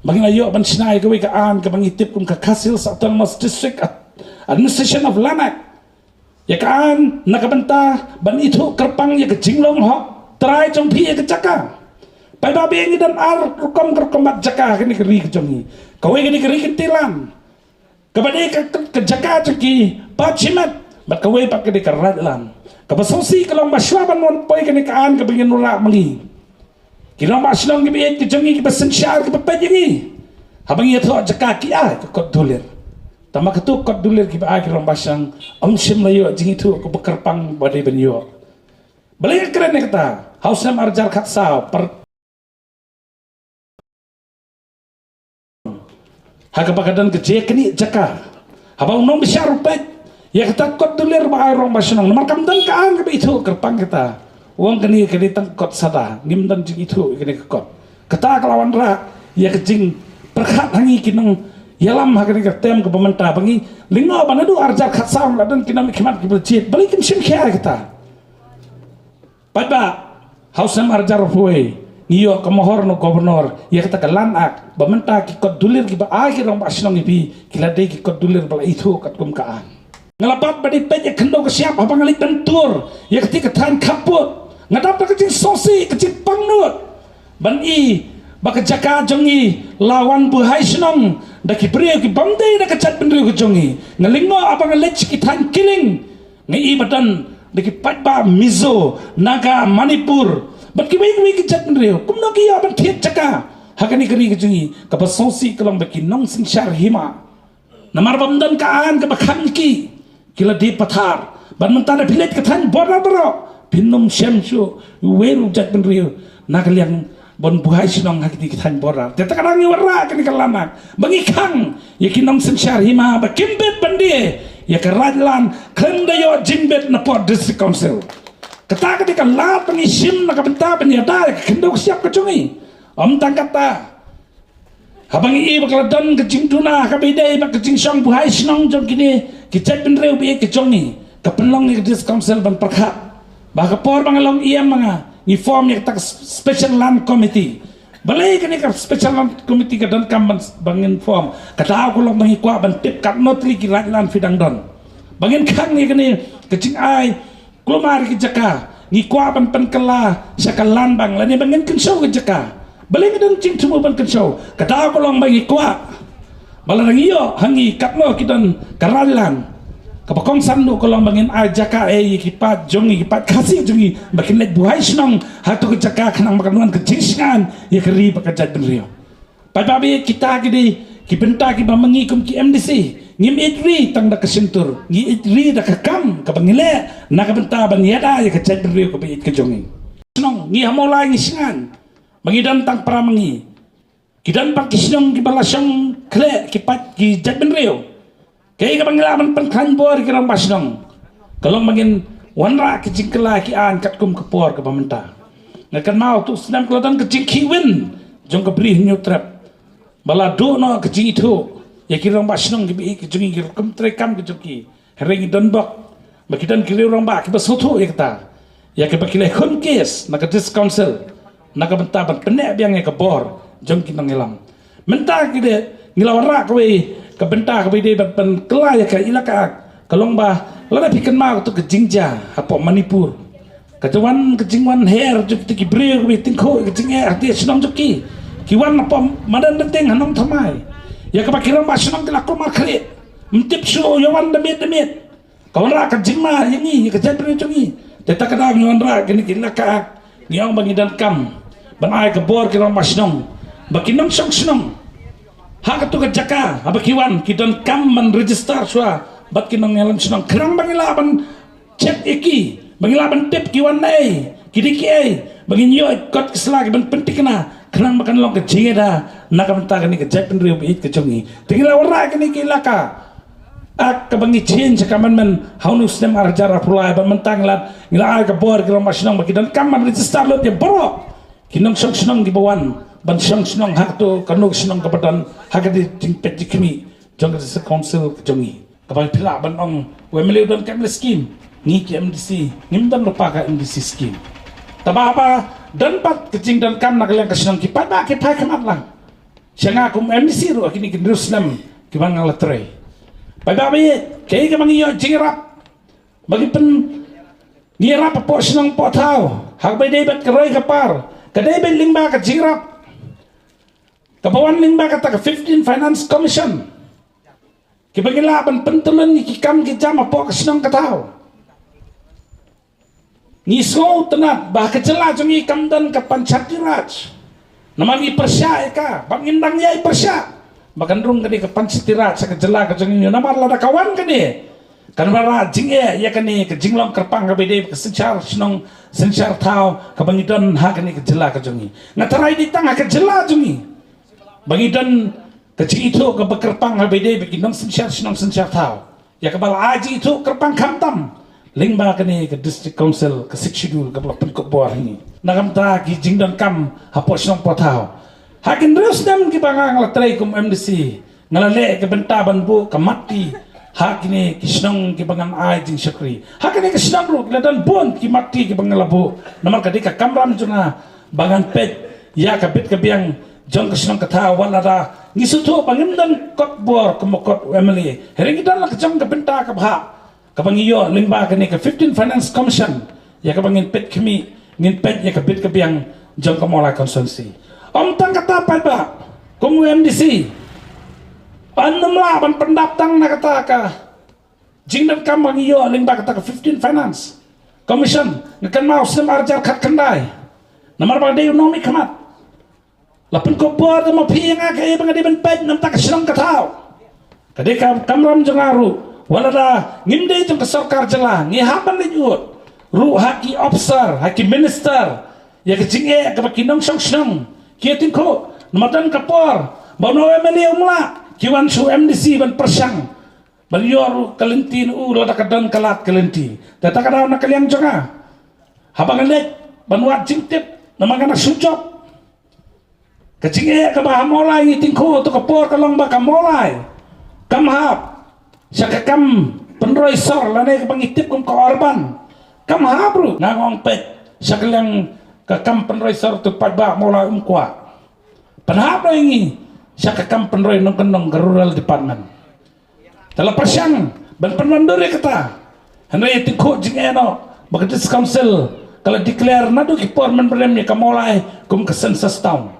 bangin ayo ban sinay ka wi kaan ka bangitip kum ka kasil sa autonomous district administration of Lanak ya kaan nakabenta ban itu kerpang ya ke jinglong ho try jong pi ya ke caka pai babi ini dan ar rukom mat jaka kini keri kejongi kau kini keri kentilan kepada ke jaka ceki pacimat bat kau pak kini keradlan kebasosi kalau masyaban mon poi kini kaan kebingin nurak mengi kira masyong kibi kejongi kebesen syar kebepet ini habang ia tu jaka kia kot dulir tambah ketu kot dulir kiba kira masyang sim layu jingi tu kebekerpang badai benyo balik keren kata hausam arjar katsau hagapagadan kecil kini jaka habang nong bisa rupet ya kita kot dulir ba rong basenong markam dan kaan ke itu kerpang kita uang kini tangkot sada ngimdan jing itu kini kot kata kelawan ra ya kecing perkat hangi kinong yalam hakani ka tem ke pemerintah bangi lingo banadu arjar khatsam ladan kinami khimat ke berjit balikin sim khia kita pada hausam arjar huwe iyo kemohor no gubernur ya kata kalanak bamenta ki kod dulir ki ba akhir rong basinong ibi kilade ki kod dulir bala itu kat kum kaan ngelapat badi pej kendo ke siap apa ngalik tentur ya ketika tan kaput ngadap kecing sosi kecing pangnut ban i baka jaka jongi lawan buhai sinong daki brio ki bamde da kacat bendrio ke jongi ngalingo apa ngalech ki tan kiling ngai badan daki patba mizo naga manipur bat ki wei ki chat nrio kumno ki ya ban thiet chaka hakani kari ki jungi ka basosi kalang baki nong sing shar hima namar bamdan kaan ka bakhan ki kila di pathar ban mentana philet ka than bora bora pinnum shamshu weru chat nrio nakaliang bon buhai sinong hakiti ki than bora teta karang ni warra kani kalanak bangi khang yakinong sing shar hima ba kimbet bandi ya karajlan khendayo jimbet na pod district council kata ketika la pengisim nak benta penyada kendo siap kecungi om tangkata habang i bakal don kecing tuna kabide bak kecing song buhai sinong jong kini kicet benreu bi kecungi kepenlong ni dis council ban perkhat bah kepor bangalong iam manga ni form yang tak special land committee balai kan ka special land committee ka dan kam bangin form kata aku long bangi kwa ban tip kat not li ki lan fidang don bangin khang ni kan kecing ai klomar ki jaka ni kwa ban pen kala sakalan bang la ni bangin kan show ki jaka balai ka dan cing tumu ban kan show kata aku long bangi kwa balarang iyo hangi kat no ki dan karalan kapakong sandu ko lang bangin jaka kipat jongi kipat kasih jongi bakin let buhay sinong hatu ke jaka kanang makanuan ke jingsingan ya keri bakajat benrio babi kita gidi kibenta ki bamangi kum ki MDC ngim idri tang da kesentur ngi idri da kakam kabangile na kabenta ban yada ya kajat benrio ko bait ke jongi sinong ngi hamolai ngi singan mangidan tang pramangi kidan pak kisinong ki balasong kle kipat ki jat benrio kaya ka panglaban pangkan bor kirang basnong kalong magin wanra kicing kela ki an kat kum kapor ka pamenta ngakan mau tu senam kelatan kicing kiwin jong ka bri nyu trap bala do no kicing itu ya kirang basnong ki bi kicing ki kum trekam ki hereng donbok makidan kirang ba ki basoto ya kata ya ka bakile khon kes na ka dis council na ka benta ban penek biang ya ka bor jong ki nangelam menta ki de ngilawara ka we kabenta kabide ban kelaya ka ilaka kalong ba lada pikan ma tu ke jingja apa Manipur katawan kejingwan her juk ti kibre bi tingko kejinge ati senong juki kiwan apa madan denteng hanong thamai ya ka pakiram ba senong kala ko makre mtip so yawan demit kawan ra ka jingma yangi ka jabri jungi teta kada nyon ra kini ilaka ngiong bangidan kam ban ai ka bor kiram masnong bakinong sok senong hak tu ke jaka apa kiwan kidan kam man register sua bat kinong ngelam senang kerang bangilaban cek iki bangilaban tip kiwan nai kidiki ai bangin yo kot keslag ban pentikna kerang makan long ke jingeda nakamta kani ke jek penriu bit ke jongi tinggal ora kani ke ilaka ak ke bangi change kaman men haunu stem arjara pulai ban mentang lat ngila ai ke bor kiram masnang bakidan kam man register lot ya boro kinong sok senang di bawan ban senang hak tu kanuk senang kepadan hak di tingpet dikmi jong ke council jongi kapai pila ban ong wemele dan kamle scheme ni ki MDC ngimdan lupa ka MDC scheme taba apa dan pat kecing dan kam nak yang kesenang ki pat ba ki pai kamat lang sianga kum MDC ru akini ki Jerusalem ki bang latre pai ba bi kei ke mangi yo jingrap bagi pen ngira pa po senang po tau hak bai dei bat keroi kapar kadai ben lingba ka jingrap kapawan lingba kata ke 15 Finance Commission kibagilaban pentulan ni kikam kijam apa kesenang katau ngisau tenat bah kecela jungi kamdan ke Pancatiraj namani persya eka bangindang yai persya bahkan rung kani ke Pancatiraj ke jela ke jungi namar lada kawan kani kan bara jinge ya kani ke jinglong kerpang ke bede ke sencar senong sencar tau ke bangidan ha kani ke jela ke jungi ngatarai di tangah ke jela jungi bangidan kecil itu ke bekerpang habide bikin nong sensyar tau ya ke bala aji itu kerpang kamtam lingba kini ke district council ke sikshidul ke bala penkop bawah ini nakam ta ki jingdan kam hapos nong potau hakin terus dem ki bangang latrai kum MDC ngalale ke bentaban bu ke mati hakini kisnong ki bangang ai jing syakri hakini kisnong ru ladan bon ki mati ki bangalabu namar kadika kamram juna bangan pet ya kabit ke biang jong kesenang kata walada ngisutu bangimdan kot bor kemokot emily hereng kita lah kejong ke benta ke bah ke bangiyo lingba kini ke 15 Finance Commission ya ke bangin pet kami ngin pet ya ke bit ke biang jong ke mulai konsumsi om tang kata apa ba kumu MDC panumlah ban pendaptang na kata ka jingdan kam bangiyo lingba kata ke 15 Finance Commission ngakan mau sem arjar kat kendai namar bang de nomi kamat lapun kopor ma pinga kay bang di ben pet nam tak senang katau kadeka kamram jangaru walada ngimde jong ke sarkar jela ngi haban ni ut ru haki officer haki minister ya ke jinge ke bakinong song senang kiatin ko namadan kapor bono emeli umla kiwan su MDC ban persang balior kalentin lada kadan kalat kalenti tata kada na kaliang jonga habang lek banwat jingtip namanga na sujok kecing ke bah molai tingko tu kapor kalong ba kamolai kamhap syakam penroi sor lane ke pangitip kum korban kamhap bro ngong pet syaklang ka kam penroi sor tu padba mola kwa panhap no ingi sya ka kam penroi nong kenong rural department tala pasyang ban penandore kata henry tikho jing eno bagdis council kalau declare nadu ki porman brem ni kamolai kum ke census town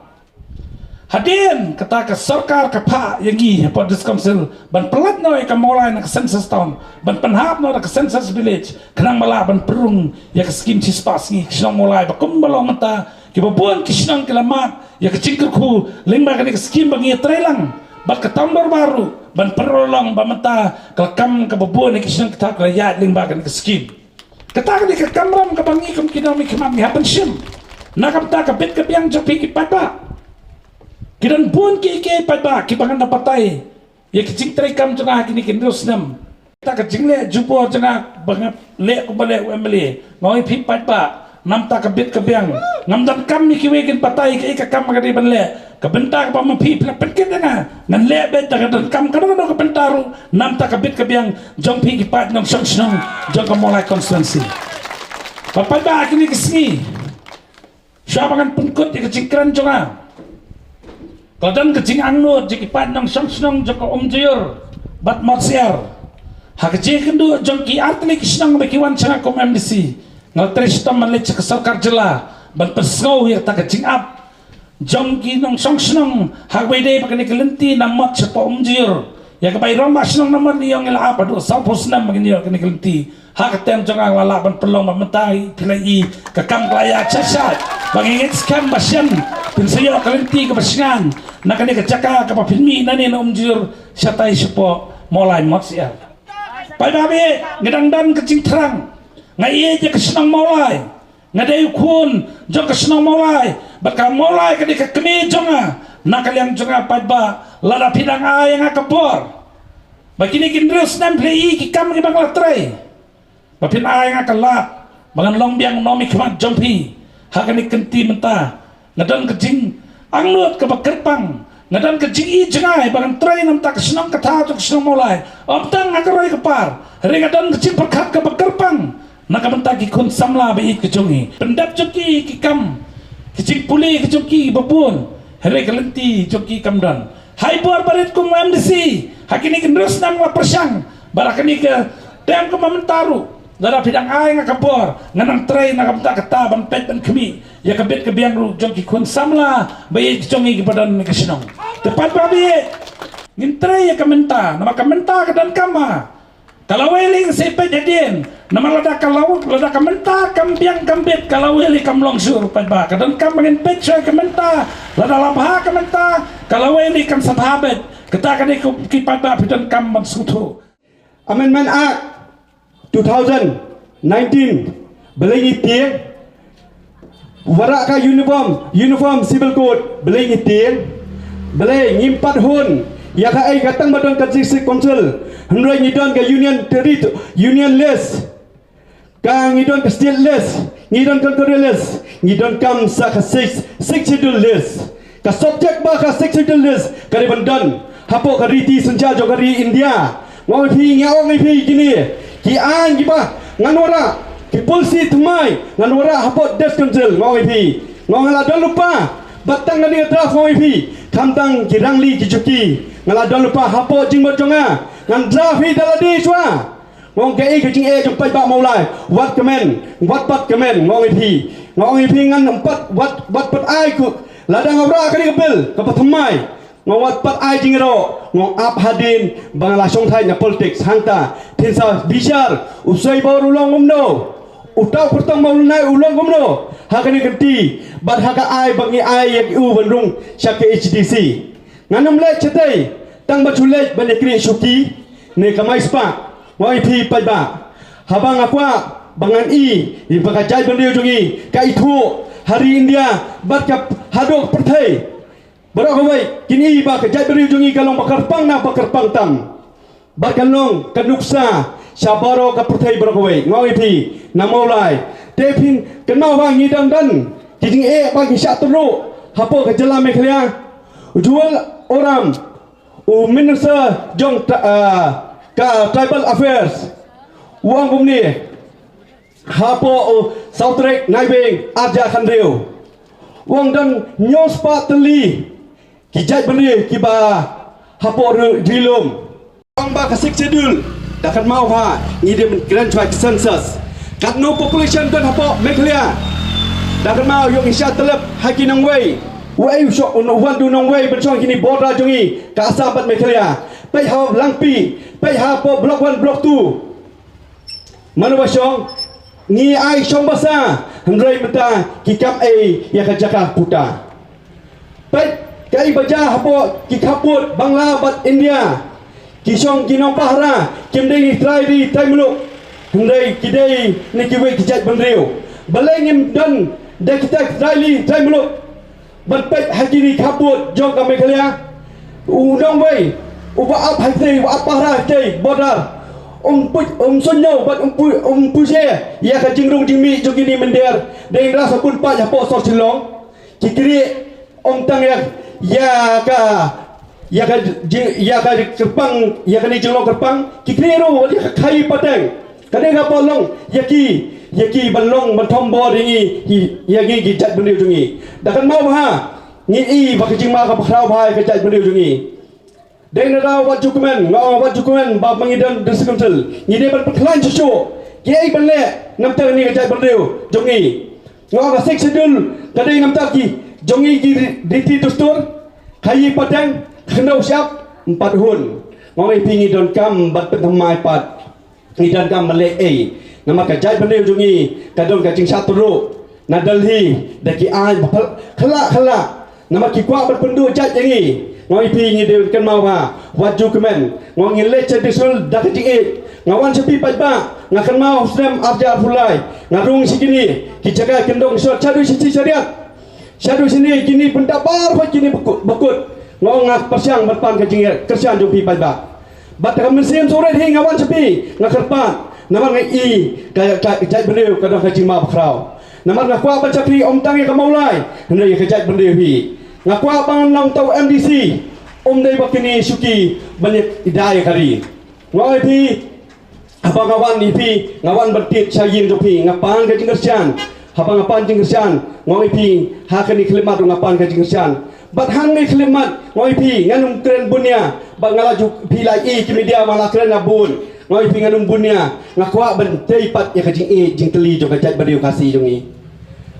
hadin kata ke sarkar ke pa yangi bagdis council ban pelat no ka molai na ke census town ban penhap no ke census village kenang mala ban perung ya ke skim cispas ni kisnong molai bakum balong mata ki babuan kisnong kelamat ya ke cingkerku lingba ke skim bagi trelang bat ke tambor baru ban perolong bamata kelakam ke babuan ni kisnong kita kerajaan lingba ke skim kata ke kamram ke bangi kum kinomi kemam ni happen sim nakam ta ke bit ke biang jopi ki papa kidan pun ki padba ki bangan dapatai ya kicing trekam jena kini kindros nam ta ka jingle jupo jena bangap le ko bale emle ngoi phi padba nam ta ka bit ka biang ngam dan kam mi ki wekin patai ka kam ka di banle ka benta ka pam phi pla penkit nga ngan le bet ta ka dan kam ka no ka bentaru nam ta ka bit ka biang jong phi ki pat nong song song jong ka molai constituency padba kini kisni syabangan pengkut di kecingkran jonga Kadang kecing angnut jiki pandang sang-sang joko omjir bat motsiar ha kecing kendu jongki artli kisnang bekiwan changa kom MDC ngal tristam manle cek sarkar jela ban pesngau ya ta kecing ap jongki nong sang-sang ha wede pakani kelenti namot cepo omjir ya kebai roma snong namot ni yong ela apa do sampos nam magini yo kani kelenti ha ketem jonga wala ban pelong mementai pilai kakam klaya chasat bangingit skam basyan pinsayo kelenti kebasingan nakani kecaka kapapilmi nani na umjir syatay sipo molay motsiar pai babi ngedang dan kecing terang ngai je kesenang molay ngadai kun jong kesenang molay baka molay kadi kekemi jonga nakaliang jonga padba lada pidang ay nga kapor bakini kindros nam plei ki kam ki bangla tray bapin ay nga kalat bangan long biang nomi kemat jompi hakani kenti mentah ngadan kecing angnut ke bakerpang ngadan kecing i jengai bagan trai nam tak senang kata tu senang mulai omtang ngakaroi kepar hari ngadan kecing perkat ke bakerpang naka mentaki kun samla bei kejongi pendap joki ki kam kecing puli kejoki babun hari kelenti joki kamdan hai buar barit kum MDC hakini kendros nam la persang barakani ke tem ke mamentaru dara pidang ay nga kabor nganang tray na kamta kata ban pet ban kemi ya kabit ke biang ru jong ki kun samla bayi jongi ki badan ni kasinong tepat babi ngin tray ya kamenta nama kamenta kadan kama kalau weling sepet jadin nama lada kalau lada kamenta kam biang kambit kalau weli kam longsur padba kadan kam ngin pet choy kamenta lada labha kamenta kalau weli kam sahabat kata kani ki padba pidan kam mansutu Amendment Act 2019 belengi tiang warak ka uniform civil code belengi tiang beleng ngimpat hun ya ka ai katang badon ka district council hendrai ngidon ka union list ka ngidon ka state list ngidon ka territorial list ngidon kam sa ka six schedule list ka subject ba ka six schedule list ka bandon hapo ka riti sunja jogari India ngoi phi ngaong ngai phi kini ki an giba nganora ki polisi tumai nganora hapot des council ngoi phi ngala don lupa batang ngani draft ngoi phi kamtang ki rangli ki juki ngala don lupa hapot jingbot jonga ngan draft hi daladi chwa ngong ke ki jing e jong pai ba mau lai wat pat kemen ngoi phi ngan empat wat pat ai ku ladang ora kali kebel ka pathmai ngawat pat ai jingro ngong ap hadin bangala songthai na politics hangta thinsa bijar usai baru long umno utau pertang mau nai ulong umno hakani kenti bat haka ai bangi ai yak u bandung syake HDC nganam le chetai tang bachule banekri shuki ne kamai spa ngoi phi paiba habang akwa bangan i bakajai bandiu jungi ka itu hari India bat kap hadok perthai Barak kawai kini ba kajai beri jungi kalong bakarpang na bakarpang tam bakalong kanuksa sabaro kapertai barak kawai ngoi pi namolai tepin kenau bang ngidang dan kijing bang syak teruk hapo ke jela meklia jual orang minister jong ka tribal affairs uang kumni hapo sautrek naibeng aja kan reu wong dan nyos pateli kijai benih kiba hapo dilum wong ba kasik cedul dakan mau ha ngide grand track census kat no population dan hapo meklia dakan mau yung isya telep haki nang wei shok wan du nang wei bencong kini border jongi ka asabat meklia pai ha langpi pai ha po block 1 block 2 manu basong ni ai shong basa hendrai meta kikap ya kajaka puta pai kai baja hapo kikaput bangla bat India kisong kinong pahra kimdei trai di tai muluk hendai kidei ni kiwe kijat bandriu balengim dan da kita trai tai muluk bat pai hakini kaput jong ka mekhalia udong wei uba ap hakti wa pahra tei bodar sunyo bat puje ya ka jingrung jingmi jogini mender dei rasa pun pa ya po so silong kikiri tang ya ka kerpang ya ka ni jinglong kerpang kikiri ro ya ka khai pateng kadai ka polong yaki balong banthom bo ringi ya gi jat bendeu jungi dakan mau ha ni i ba ka jingma ka phrau bhai ka jat bendeu jungi deng na wat dokumen ba mangidan deskuntel ni de ban peklan chuchu ki banle namta ni ka berdeu jongi ka sek sedul kadai namta ki jongi ki diti dustur khai patang khendau siap 4 hun ngai pingi don kam bat penamai pat ni dan kam male nama ka berdeu jongi kadon ka jing satru na Delhi daki ai khala nama ki kwa bat pendu jat yangi ngai pingi de kan mau ha wat dokumen ngai leceh disul dak jing ngawan sepi pa ngakan mau sdem arja fulai ngarung sikini ki jaga kendong so chadu sisi syariat syadu sini kini pendabar pa kini bekut ngong ngak persiang berpan ke jing kersian jupi pa bat ka mesim sore hi ngawan sepi ngakerpan nama ngai i ka jat bendeu kadang ka jing ma bakrau nama ngakwa bancakri tang ka maulai hendai ka jat bendeu hi ngakwa bang nang tau MDC dei bakini suki banyak idai kari ngai pi apa ngawan ni pi ngawan bertit sayin jopi ngapan ka jingkersian apa ngapan jingkersian ngai pi hakani khlemat ngapan ka jingkersian bat hang ni khlemat ngai pi nganum kren bunya ba ngalaju pi lai ki media mala kren abun ngai pi nganum bunya ngakwa ban tei pat ya ka jing teli jo ka jat badiu kasih jongi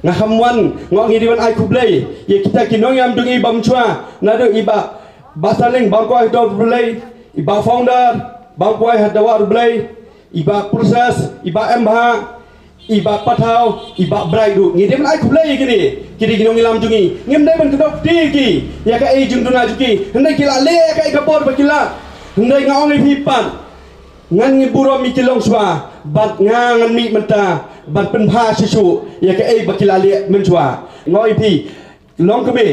ngahamwan ngongi diwan ai kublai ye kita kinong yam dungi bam chua nado iba basaling bangkoi do blai iba founder bangkoi hadawa blai iba proses iba emha iba pathau iba braidu ngi diwan ai kublai kini kinong ilam dungi ngem dai ban kedok tiki ya ka jung duna juki hendai kila le ka kapor bakila hendai ngaongi pipan ngan ngi buro mi kilong swa bat ngan mi menta ban penha sisu ya ke bakila le menjua ngoi pi long kebe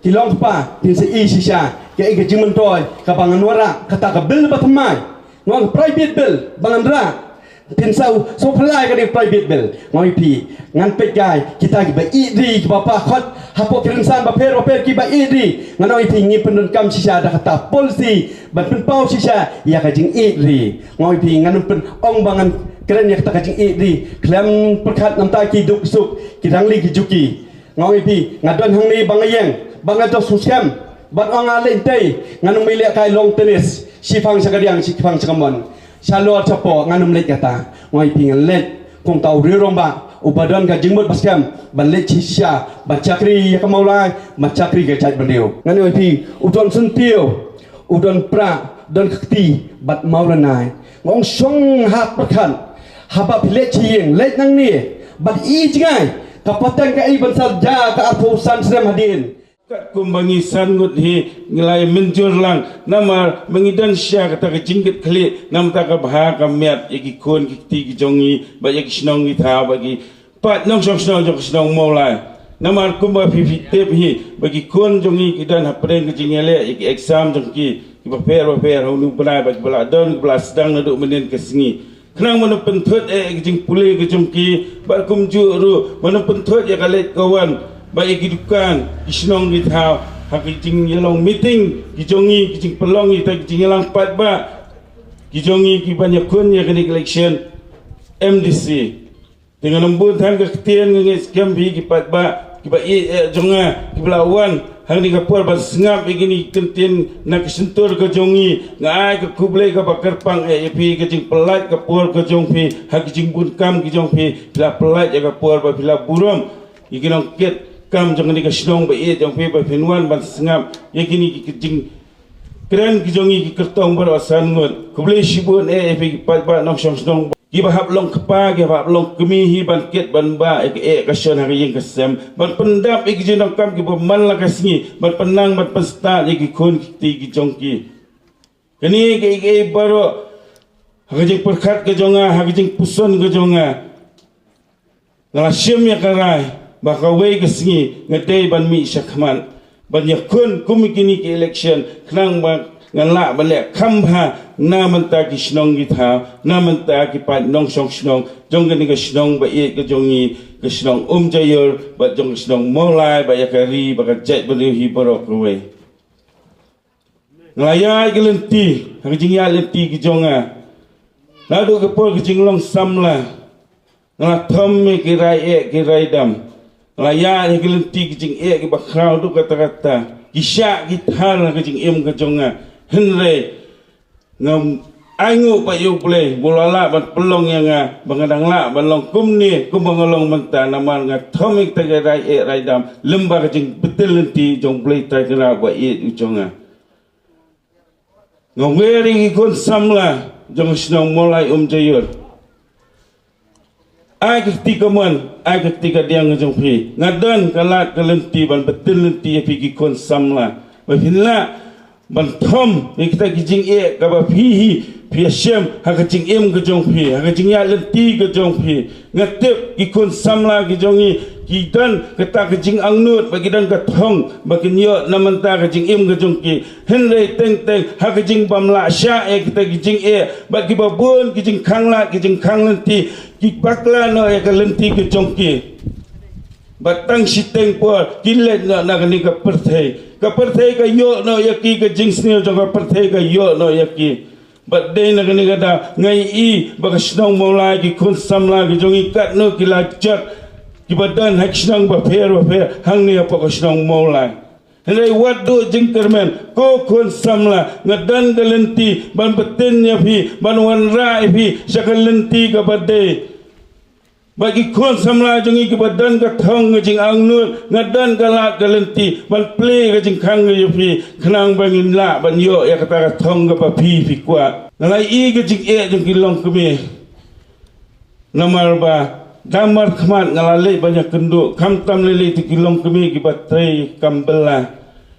ki long pa tin se i sisa ke ke jimen toy ka bangan wara kata ka bil batmai ngong private bill bangan ra tin sau so phlai ka de private bill ngoi pi ngan pe gai kita ki ba i di ki bapa khot hapo kirinsan ba per ki ba i di nganoi pi ngi pendun kam sisa da kata polisi ban pen pau sisa ya ka jing i di ngoi pi ngan pen ong bangan keren ya kita kacing di klem perkat namta ki duk suk ki rangli ki juki ngawi pi ngadon hang ni bangayeng bangato suskam bat ong ale tei nganum mile kai long tenis sifang sakadiang sifang sakamon shalor chapo nganum let kata ngawi pi let kong tau rirong ba ubadan ka jingmut baskam ban let chisha bat chakri ya kamaulai mat chakri ka jat bandeu ngani pi udon suntiu udon pra don kti bat maulanai ngong song hak perkan haba pilet ciyeng let nang ni bat i jingai kapatang ka i bansar ja ka apusan sedem hadin kat kumbangi sangut hi ngilai menjur lang nama mengidan sya kata ka jingget kli nam ta ka bha ka met yaki kon ki ti ki jongi ba yaki snong ki tha bagi pat nong song snong jok snong molai nama kumba fi tep hi bagi kon jongi ki dan hapren ki jingele yaki exam jong ki paper honu bala ba bala don bala sedang naduk menen ke singi kenang mana penthut jing pulih ke jumki ba kumju ru mana penthut ya kalet kawan ba ikidukan isnong githau hak jing yelong meeting kijongi kijing pelong ita kijing yelang pat ba kijongi ki banyak kun ya kini election MDC Dengan lembut hang keketian ngis kem bi kipat ba kiba jonga kiblawan hang ni kapur ba sengap begini kentin nak sentur ke jongi ngai ke kuble ke bakar pang pi ke jing pelat kapur ke jong pi hang jing bun kam ke jong pi bila pelat ya kapur ba bila burom ikinong ket kam jong ni ke snong ba jong pi ba pinwan ba sengap yakini ke jing keren ke jongi ke kertong bar asan ngot kuble shibun pi kipat ba nok snong Gibahap long kepa, gibahap long kemihi ban ket ban ba kasyon hari yang kesem ban pendap iki jenong kam ki man la kasngi ban penang ban pesta iki kun ti ki jongki kini ki baro hagajing perkat ke jonga hagajing puson ke jonga ngalasyem ya karai baka wei kasngi ngadei ban mi syakman ban yakun kumikini ki election knang ban nganla balik kambha na menta ki snong gi tha na menta ki pa nong song snong jong ni ke snong ba ye ke jongi ke snong jayor ba jong snong molai ba yakari ba ka jai ba hi borok ruwe nglaya ki lenti ha jing ya lenti ki jonga na do ke por ki jing long samla ngla thom me ki rai dam nglaya ki lenti ki jing ki ba khrau do kata kisha ki thar ki jing ke jonga Henry ngam aingu pa yu play bulala ban pelong yang bangadang la ban long kum ni kum bangalong menta naman nga thomik taga rai dam lembar jing betul nanti jong play taga ba u jonga ngam wering ikon samla jong snong molai jayor ai ketika diang jong pi ngadan kalat kalenti ban betul nanti pi ikon samla ba hinla ban thom kita kijing ka ba phi shem ha ka jing em ka jong phi ha ka jing ya lenti ka jong phi ngatep ki kun samla ki jongi ki dan kata ka jing angnut bagi dan ka thong bagi nyo namanta ka jing em ka jong ki henre teng ha ka jing bamla sha kita kijing bagi babun ki jing khangla ki jing khang lenti ki bakla no ka lenti ka jong ki batang siteng por kilet na kani ka perthai ka yo no yaki ka jingsnil jong ka perthai ka yo no yaki bat dei na kani kada ngai i ba snong molai ki kun samla ki jong ikat no ki lajat ki badan hak snong ba pher hang ni apa ka snong molai henai wat do jingkermen ko kun samla ngadan galenti ban beten nya phi ban wan rai phi sakalenti ka badai bagi kon samla jongi ke badan ka thong jing angnut ngadan kalat galenti ban play ka jing khang ye phi khnang bangin la ban yo ya kata ka thong ka phi kwa nalai i ke jing jong kilong kemi namar ba damar khmat ngalale banyak kenduk kam tam lele ti kilong kemi ki batrai kambela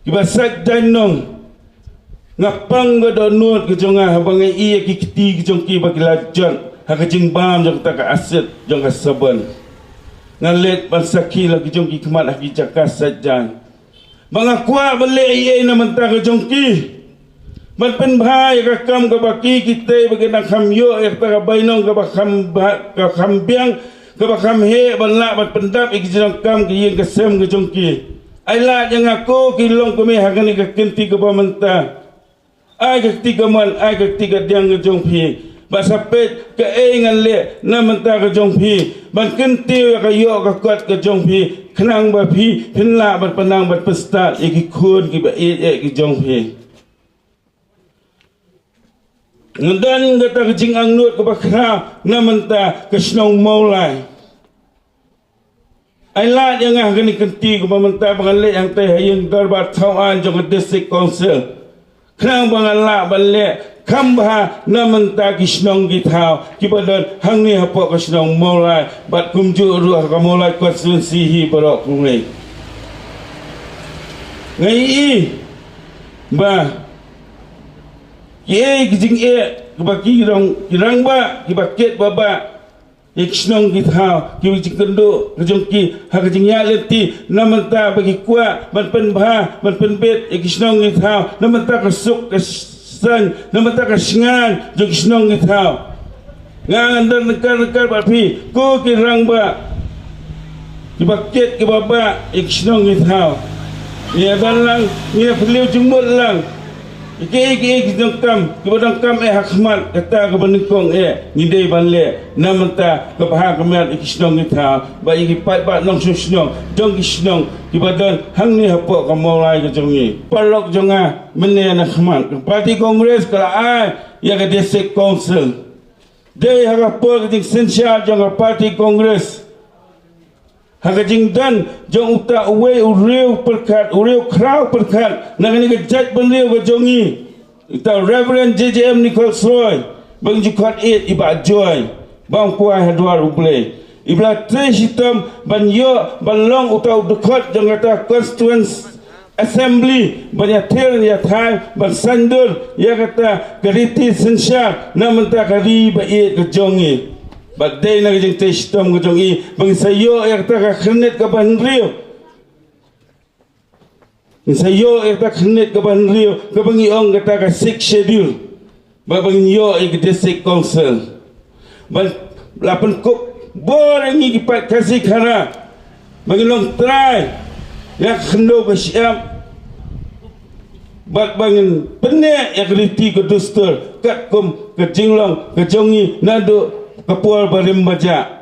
ki basak danong ngapang ga donut ke jonga habangai i ki kiti ki jong ki bagilajon hakajing bam jong tak aset jong saban ngalet bansaki lagi jong ki kemat lagi jakas sajan mangakwa bele ye na mentah jong ki ban pen bhai ka kam ka baki kite bagena kham yo ek ta bainong ka kham biang ka kham he ban la ban pendap ik jong kam ki yeng ka sem ka jong ki ai la yang aku ki long ko me hagani ka kenti ka ba mentah ai ka tiga man ai ka tiga diang ka jong pi basapet ke engan le na menta ka jong phi ban kenti ka yo ka kwat ka jong phi khnang ba phi phinla ban panang ban pesta iki khun ki ba ki jong phi ngadan ka ta jing angnut ka ba khra na menta ka snong molai ai la yang ka ni kenti ka ba menta ban le yang te hayeng darbar thawan jong district council khnang ban la ban le kambha namanta kisnong githau kibadan hangni hapo kisnong molai bat kumju ruah ka molai konstituensi hi borok ngai ngai ba ye kijing kibaki kirang ba kibaket baba kisnong githau kibijing kendo kejongki hakajing ya leti namanta bagi kwa ban penbha ban penbet kisnong githau namanta kasuk san namata ka singan jong snong githau ngan dan nekar bapi ko kirang ba kibaket ki baba ik snong githau ya dan lang ya beliau jumut lang Iki kibadang kam hakmat kata kebeningkong ngidei banle namanta kebahag kemat ikisnong kita ba iki pat nong susnong jong kisnong kibadang hangni hapok kamolai kejongi palok jonga mene hakmat parti kongres kala ai ya ke district council dei hagapol ke sensia jonga parti kongres Hagajing dan jong uta uwe ureu perkat ureu krau perkat nangani ke jaj benriu ke jongi ita Reverend JJM Nicholas Roy bang jukat it iba joy bang kuai hadwar uble ibla tre hitam ban yo ban long uta dekat jong kata constituent assembly banyak tel ya thai ban sandur ya kata geriti sensya namenta kari ba it ke jongi Bagday na kajang testom kajang bang sayo ay kata kakhanet ka banriyo. Sayo ay kata kakhanet ka banriyo kabang iong kata ka 6 schedule. Babang iyo ay district council. Bang lapan kop borang ikipat kasih kara. Bangilong try ya khendo ka siam. Bangin penek ya kriti ka duster kat kom ka jinglong ka jongi nado Kapual barim baca.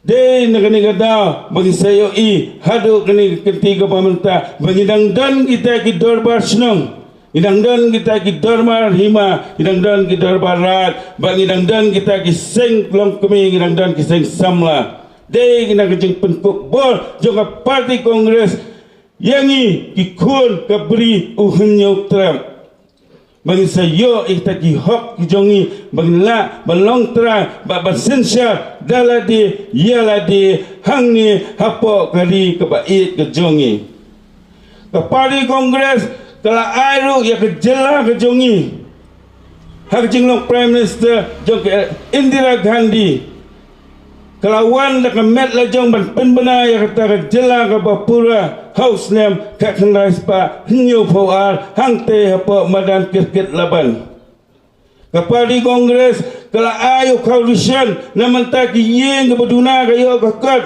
Dei nakani kada bagi sayo hadu kani ketiga pemerintah bagi dangdan kita ki dorbar senong. Idangdan kita ki dorbar hima, idangdan ki dorbar rat, bagi dangdan kita ki seng long kemi, idangdan ki seng samla. Dei kena kejeng penkuk bol jonga parti kongres yangi ki kun kabri uhunyok Trump. Bagi sayo ihtaki hok kijongi bagi la balong tra ba sensya daladi yaladi hangni hapo kali kebait kejongi ke parti kongres kala airu ya kejela kejongi hak jinglong prime minister jong Indira Gandhi kelawan dak met la jong ban penbena ya kata kejela ke bapura house name kat kendai spa hinyo poar hangte apa madan kirkit laban kapali kongres kala ayo coalition namanta ki yeng beduna kayo kakat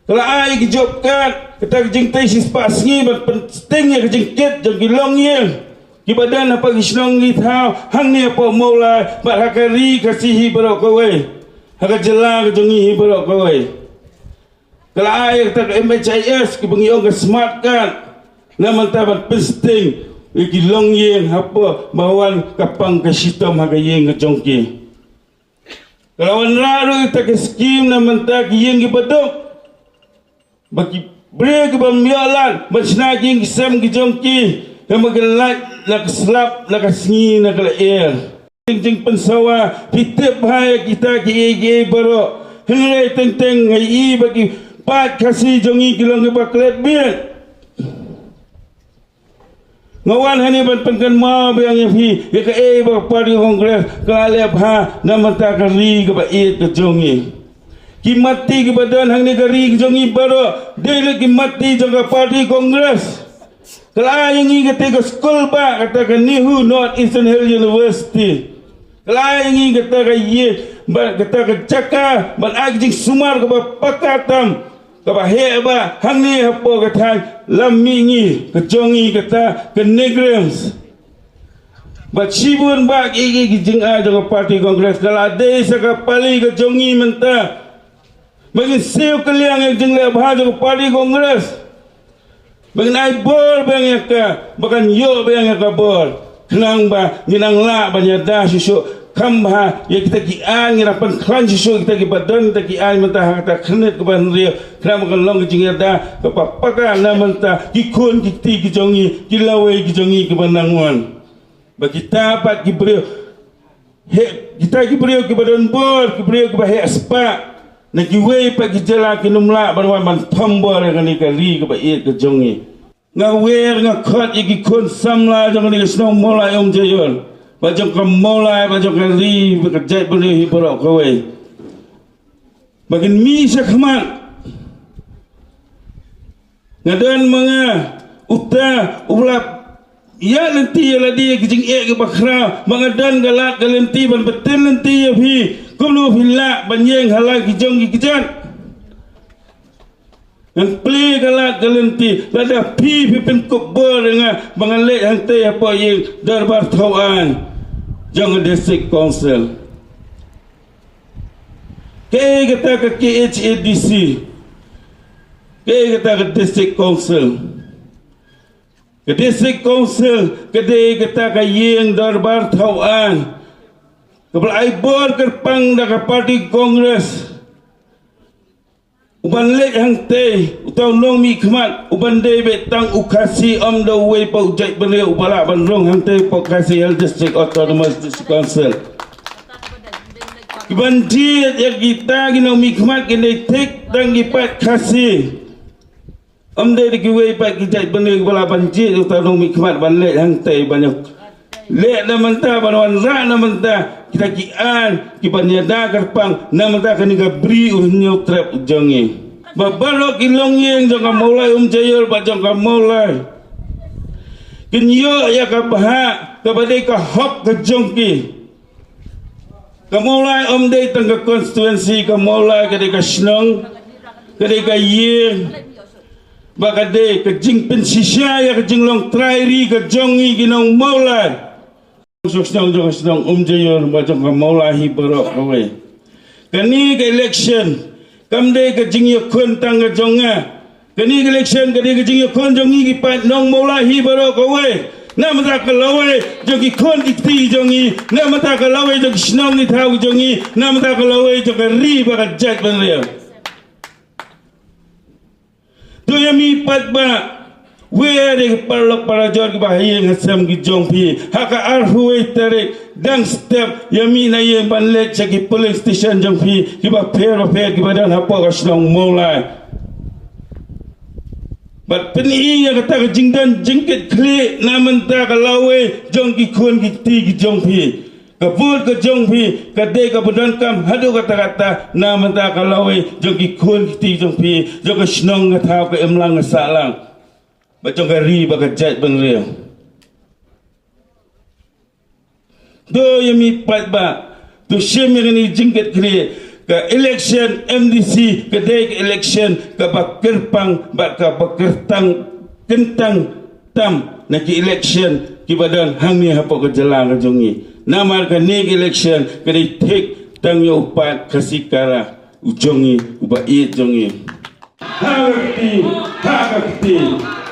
kala ayo ki jobkat kata jing tai spa sngi ban penting ya jingkit jong kilong yeng ki badan apa kisnong ni thau hang ni apa mola ba hakari kasihi baro kowe hak jela jongi baro kowe kalau air tak MHIS ke bengiong ke smart card naman tabat penting iki long yeng apa bawan kapang ke sitom haga yeng ke jongki kalau raru tak ke skim naman tak yeng ke bedok bagi bre ke bamiolan macna yeng sem ke jongki kamagelat nak slap nak sngi nak air jing pensawa pitip hai kita ki baro hengle teng ngai bagi pat kasih jongi kilong baklet biat ngawan hani ban pengkan ma bayang fi ya ke ba parti kongres kalep ha namata kari ke bait ke jongi kimati ke badan hang ni kari ke jongi baro dele kimati jong parti kongres kala yang ke te school ba kata ke Nihu North Eastern Hill University kala yang kata ke ye kata ke Caka ban ajing sumar ke pakatam kaba heba hangni hapo kata lamingi kejongi kata ke negrams ba cibun ba igi gijing a jong parti kongres kala desa ka pali kejongi menta bagi seo kaliang jeng le bah jong parti kongres bagi ai bor bang ka bakan yo bang ka bor kenang ba nginang la banyada susu kambha ya kita ki an ngirapan klan sisu kita ki badan kita ki an mentah kata khenet ke ban ria kram kan long jing da ke papaka na mentah ki kun ki ti ki jongi ki lawe ki jongi ke bananguan bagi tapat ki brio he kita ki brio ki badan bor ki brio ki bahe aspa na ki we pa ki jala ki numla ban ban thambor kan ni kali ke bait ke jongi ngawer ngakot ki kun samla jong ni snong mola om jayon bajong kamolai bajong kali bekerja boleh hiborok kowe bagin mi sakman ngadan mga uta ulap ya nanti ya ladi kijing ke bakra mangadan galak galenti ban betul nanti ya fi kumlu fillah banyeng halal kijong kijan Yang play galak galenti lada pi pipin kubur dengan mengalit hantai apa yang darbar tauan jangan district council ke kata ke KHADC ke kata ke district council ke district council ke kata ke yang darbar tauan kepala aibor kerpang dah parti kongres uban lek hang te utau nong mi khmat uban de betang ukasi om the way pau jai bele ubala ban rong hang te pau kasi health district autonomous district council uban dia ya kita ginau mi khmat kene tek dang gipat kasi om de ki way pat ki jai bele ubala ban ji utau nong mi khmat ban lek hang te banyak lek na manta banwan ra na manta kita kian ki banyada kerpang na manta kani ga bri unyo trap jongi babalo kilong yang jong mulai jayol ba jong mulai kinyo ya ka baha ka badai ka hop ka jongki ka mulai dei tangga konstituensi ka mulai ka de ka snong ka de ka yeng ba ka de ka jing pensisya ya ka jing long trairi ka jongi ginong mulai Susnong jayol ba jong mulai hibarok kawe kani ka election kamde ka jingyo kun tangga jonga kani ka election kani ka jingyo kun jongi ki pat nong mulai baro kawe na mata ka lawe jogi kun ikti jongi na mata ka lawe jogi snong ni thau jongi na mata ka lawe jogi ri ba ka jat ban re to yami pat ba where the parlok para jor ki bahaya ngasam ki jongpi haka arhuwe tarik dang step yami na ye banlet chaki police station jongpi ki ba per ki badan hapa kasnong mulai but peni ya kata ka jingdan jingkit kli naman ta ka lawe jong ki kun ki ti ki jongpi ka bur ka jongpi ka de ka badan kam hadu kata naman ta ka lawe jong ki kun ki ti jongpi jong ka snong ka thau ka emlang salang bacong kari bakajat benrew do yami pat ba to sheme ni jingket kri ka election MDC ka day election ka bakirpang ba ka bakirtang kentang tam na ki election ki badan hang ni hapo ka jalang ka jongi namar ka ni election ka day tek tang yo pat kasikara ujongi uba i jongi hakati